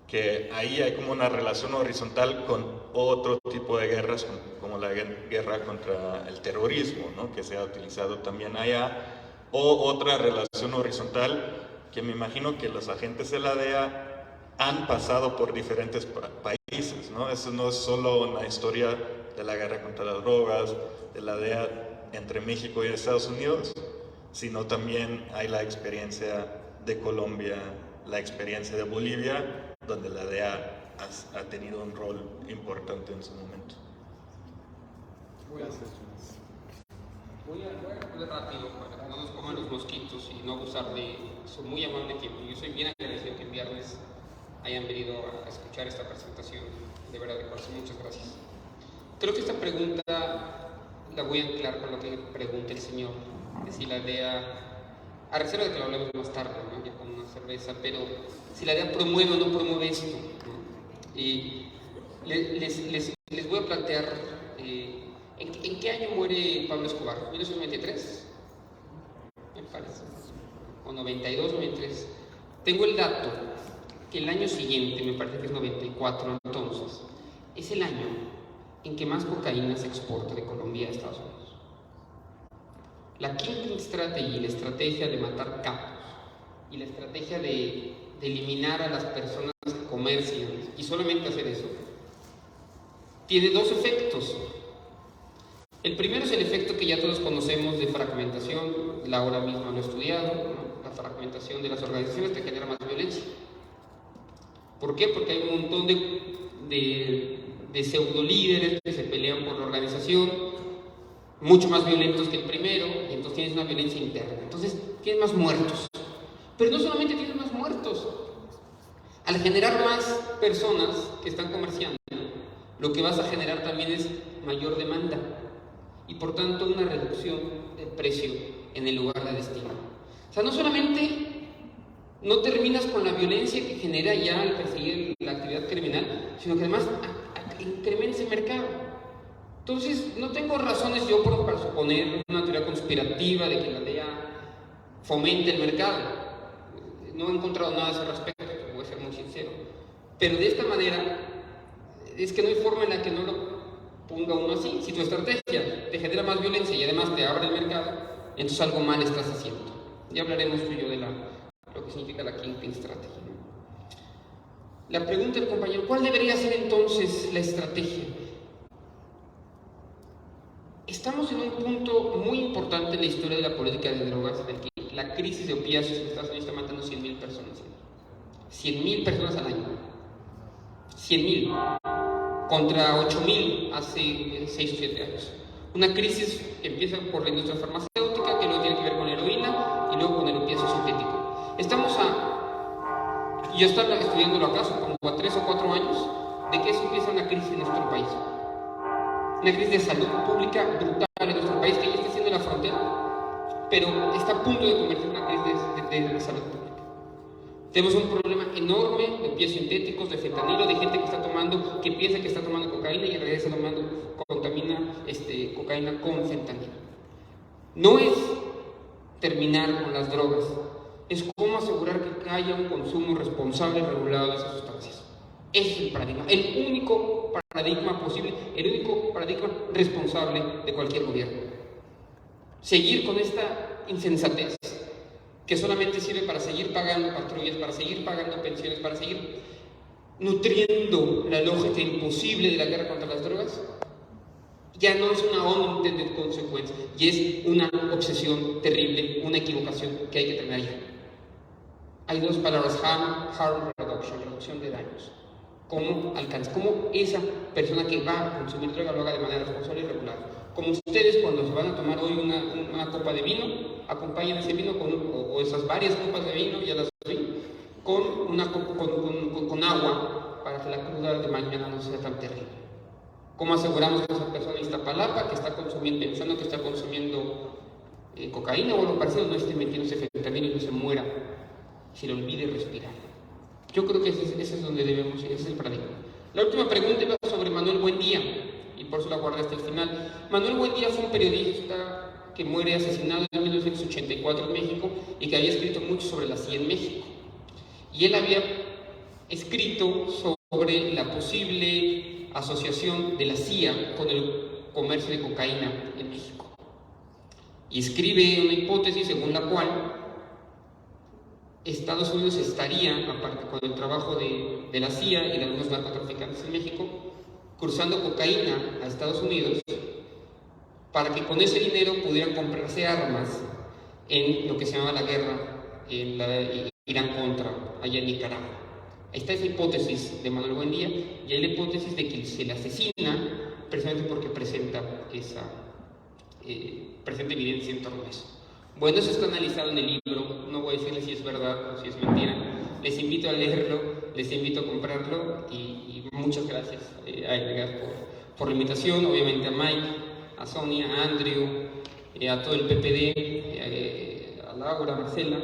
Que ahí hay como una relación horizontal con otro tipo de guerras, como la guerra contra el terrorismo, ¿no? Que se ha utilizado también allá, o otra relación horizontal que me imagino que los agentes de la DEA han pasado por diferentes países, ¿no? Eso no es solo una historia de la guerra contra las drogas, de la DEA entre México y Estados Unidos, sino también hay la experiencia de Colombia, la experiencia de Bolivia, donde la DEA ha tenido un rol importante en su momento. Voy a hablar rápido para que no nos coman los mosquitos y no abusar de su muy amable tiempo. Yo soy bien agradecido que el viernes hayan venido a escuchar esta presentación. De verdad, de corazón, muchas gracias. Creo que esta pregunta la voy a anclar con lo que pregunta el señor, de si la DEA, a reserva de que lo hablemos más tarde, ¿no? Ya con una cerveza, pero si la DEA promueve o no promueve esto, ¿no? Y les voy a plantear, ¿en qué año muere Pablo Escobar? ¿1993? Me parece. O 92, 93. Tengo el dato que el año siguiente, me parece que es 94 entonces, es el año en que más cocaína se exporta de Colombia a Estados Unidos. La Kingpin Strategy, la estrategia de matar capos y la estrategia de eliminar a las personas que comercian y solamente hacer eso, tiene dos efectos. El primero es el efecto que ya todos conocemos de fragmentación, Laura misma lo ha estudiado, ¿no? La fragmentación de las organizaciones que genera más violencia. ¿Por qué? Porque hay un montón de pseudo líderes que se pelean por la organización, mucho más violentos que el primero, y entonces tienes una violencia interna. Entonces tienes más muertos. Pero no solamente tienes más muertos. Al generar más personas que están comerciando, lo que vas a generar también es mayor demanda y por tanto una reducción del precio en el lugar de destino. O sea, no solamente no terminas con la violencia que genera ya al perseguir la actividad criminal, sino que además incrementas el mercado. Entonces, no tengo razones yo para suponer una teoría conspirativa de que la DEA fomente el mercado. No he encontrado nada a ese respecto, voy a ser muy sincero. Pero de esta manera, es que no hay forma en la que no lo ponga uno así. Si tu estrategia te genera más violencia y además te abre el mercado, entonces algo mal estás haciendo. Ya hablaremos tú y yo de lo que significa la Kingpin Strategy, ¿no? La pregunta del compañero, ¿cuál debería ser entonces la estrategia? Estamos en un punto muy importante en la historia de la política de drogas, en el que la crisis de opiáceos en Estados Unidos está matando 100,000 personas. 100,000 personas al año. 100,000 contra 8,000 hace 6 o 7 años. Una crisis que empieza por la industria farmacéutica, que luego tiene que ver con la heroína y luego con el opiáceo sintético. Estamos yo estaba estudiándolo acaso, como a 3 o 4 años, de que eso empieza una crisis en nuestro país. Una crisis de salud pública brutal en nuestro país, que ya está siendo la frontera, pero está a punto de convertirse en una crisis de salud pública. Tenemos un problema enorme de opiáceos sintéticos, de fentanilo, de gente que está tomando, que piensa que está tomando cocaína y en realidad está tomando cocaína con fentanilo. No es terminar con las drogas, es cómo asegurar que haya un consumo responsable y regulado de esas sustancias. Ese es el paradigma, el único paradigma posible, el único paradigma responsable de cualquier gobierno. Seguir con esta insensatez que solamente sirve para seguir pagando patrullas, para seguir pagando pensiones, para seguir nutriendo la lógica imposible de la guerra contra las drogas, ya no es una unintended consequence, y es una obsesión terrible, una equivocación que hay que terminar ya. Hay dos palabras, harm reduction, reducción de daños. ¿Cómo alcanza? ¿Cómo esa persona que va a consumir droga lo haga de manera responsable y regular? Como ustedes cuando se van a tomar hoy una copa de vino, acompañen ese vino o esas varias copas de vino, ya las vi, con agua para que la cruda de mañana no sea tan terrible. ¿Cómo aseguramos que esa persona en Iztapalapa que está consumiendo, pensando que está consumiendo cocaína o algo parecido, no esté metiéndose fentanilo y no se muera, si le olvide respirar? Yo creo que ese es donde debemos ir, ese es el paradigma. La última pregunta era sobre Manuel Buendía, y por eso la guardé hasta el final. Manuel Buendía fue un periodista que muere asesinado en 1984 en México y que había escrito mucho sobre la CIA en México. Y él había escrito sobre la posible asociación de la CIA con el comercio de cocaína en México. Y escribe una hipótesis según la cual Estados Unidos estaría, aparte con el trabajo de la CIA y de algunos narcotraficantes en México, cruzando cocaína a Estados Unidos para que con ese dinero pudieran comprarse armas en lo que se llama la guerra en Irán contra, allá en Nicaragua. Ahí está esa hipótesis de Manuel Buendía, y hay la hipótesis de que se le asesina precisamente porque presenta evidencia en torno a eso. Bueno, eso está analizado en el libro, no voy a decirles si es verdad o si es mentira. Les invito a leerlo, les invito a comprarlo y muchas gracias a Edgar por la invitación, obviamente a Mike, a Sonia, a Andrew, a todo el PPD, a Laura, a Marcela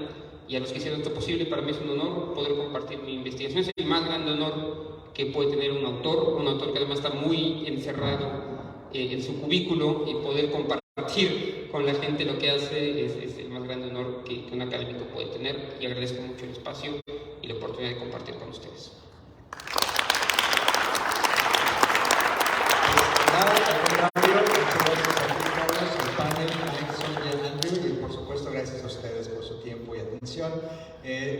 y a los que hicieron esto posible. Para mí es un honor poder compartir mi investigación, es el más grande honor que puede tener un autor que además está muy encerrado en su cubículo, y poder compartir con la gente lo que hace es el más grande honor que un académico puede tener, y agradezco mucho el espacio y la oportunidad de compartir con ustedes. Nada, al contrario, muchas gracias a ti, Carlos, al panel, a Sonia, Andrew, y por supuesto gracias a ustedes por su tiempo y atención.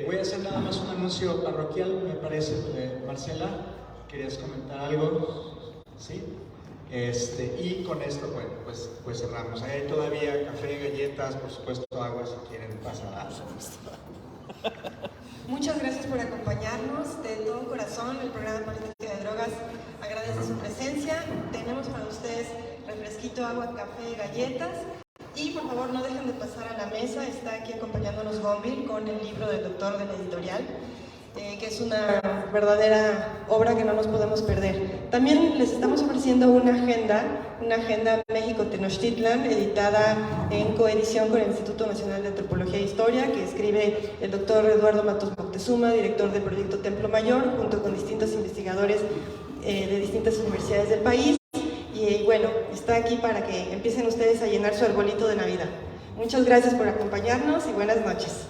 Voy a hacer nada más un anuncio parroquial, me parece. Marcela, ¿querías comentar algo? ¿Sí? Y con esto, bueno, pues cerramos. Hay todavía café, galletas, por supuesto agua, si quieren pasar. Muchas gracias por acompañarnos de todo corazón. El programa Política de Drogas agradece su presencia. Tenemos para ustedes refresquito, agua, café, galletas. Y por favor no dejen de pasar a la mesa. Está aquí acompañándonos Gonville con el libro del doctor de la editorial, que es una verdadera obra que no nos podemos perder. También les estamos ofreciendo una agenda México-Tenochtitlan, editada en coedición con el Instituto Nacional de Antropología e Historia, que escribe el doctor Eduardo Matos Moctezuma, director del proyecto Templo Mayor, junto con distintos investigadores de distintas universidades del país. Y bueno, está aquí para que empiecen ustedes a llenar su arbolito de Navidad. Muchas gracias por acompañarnos y buenas noches.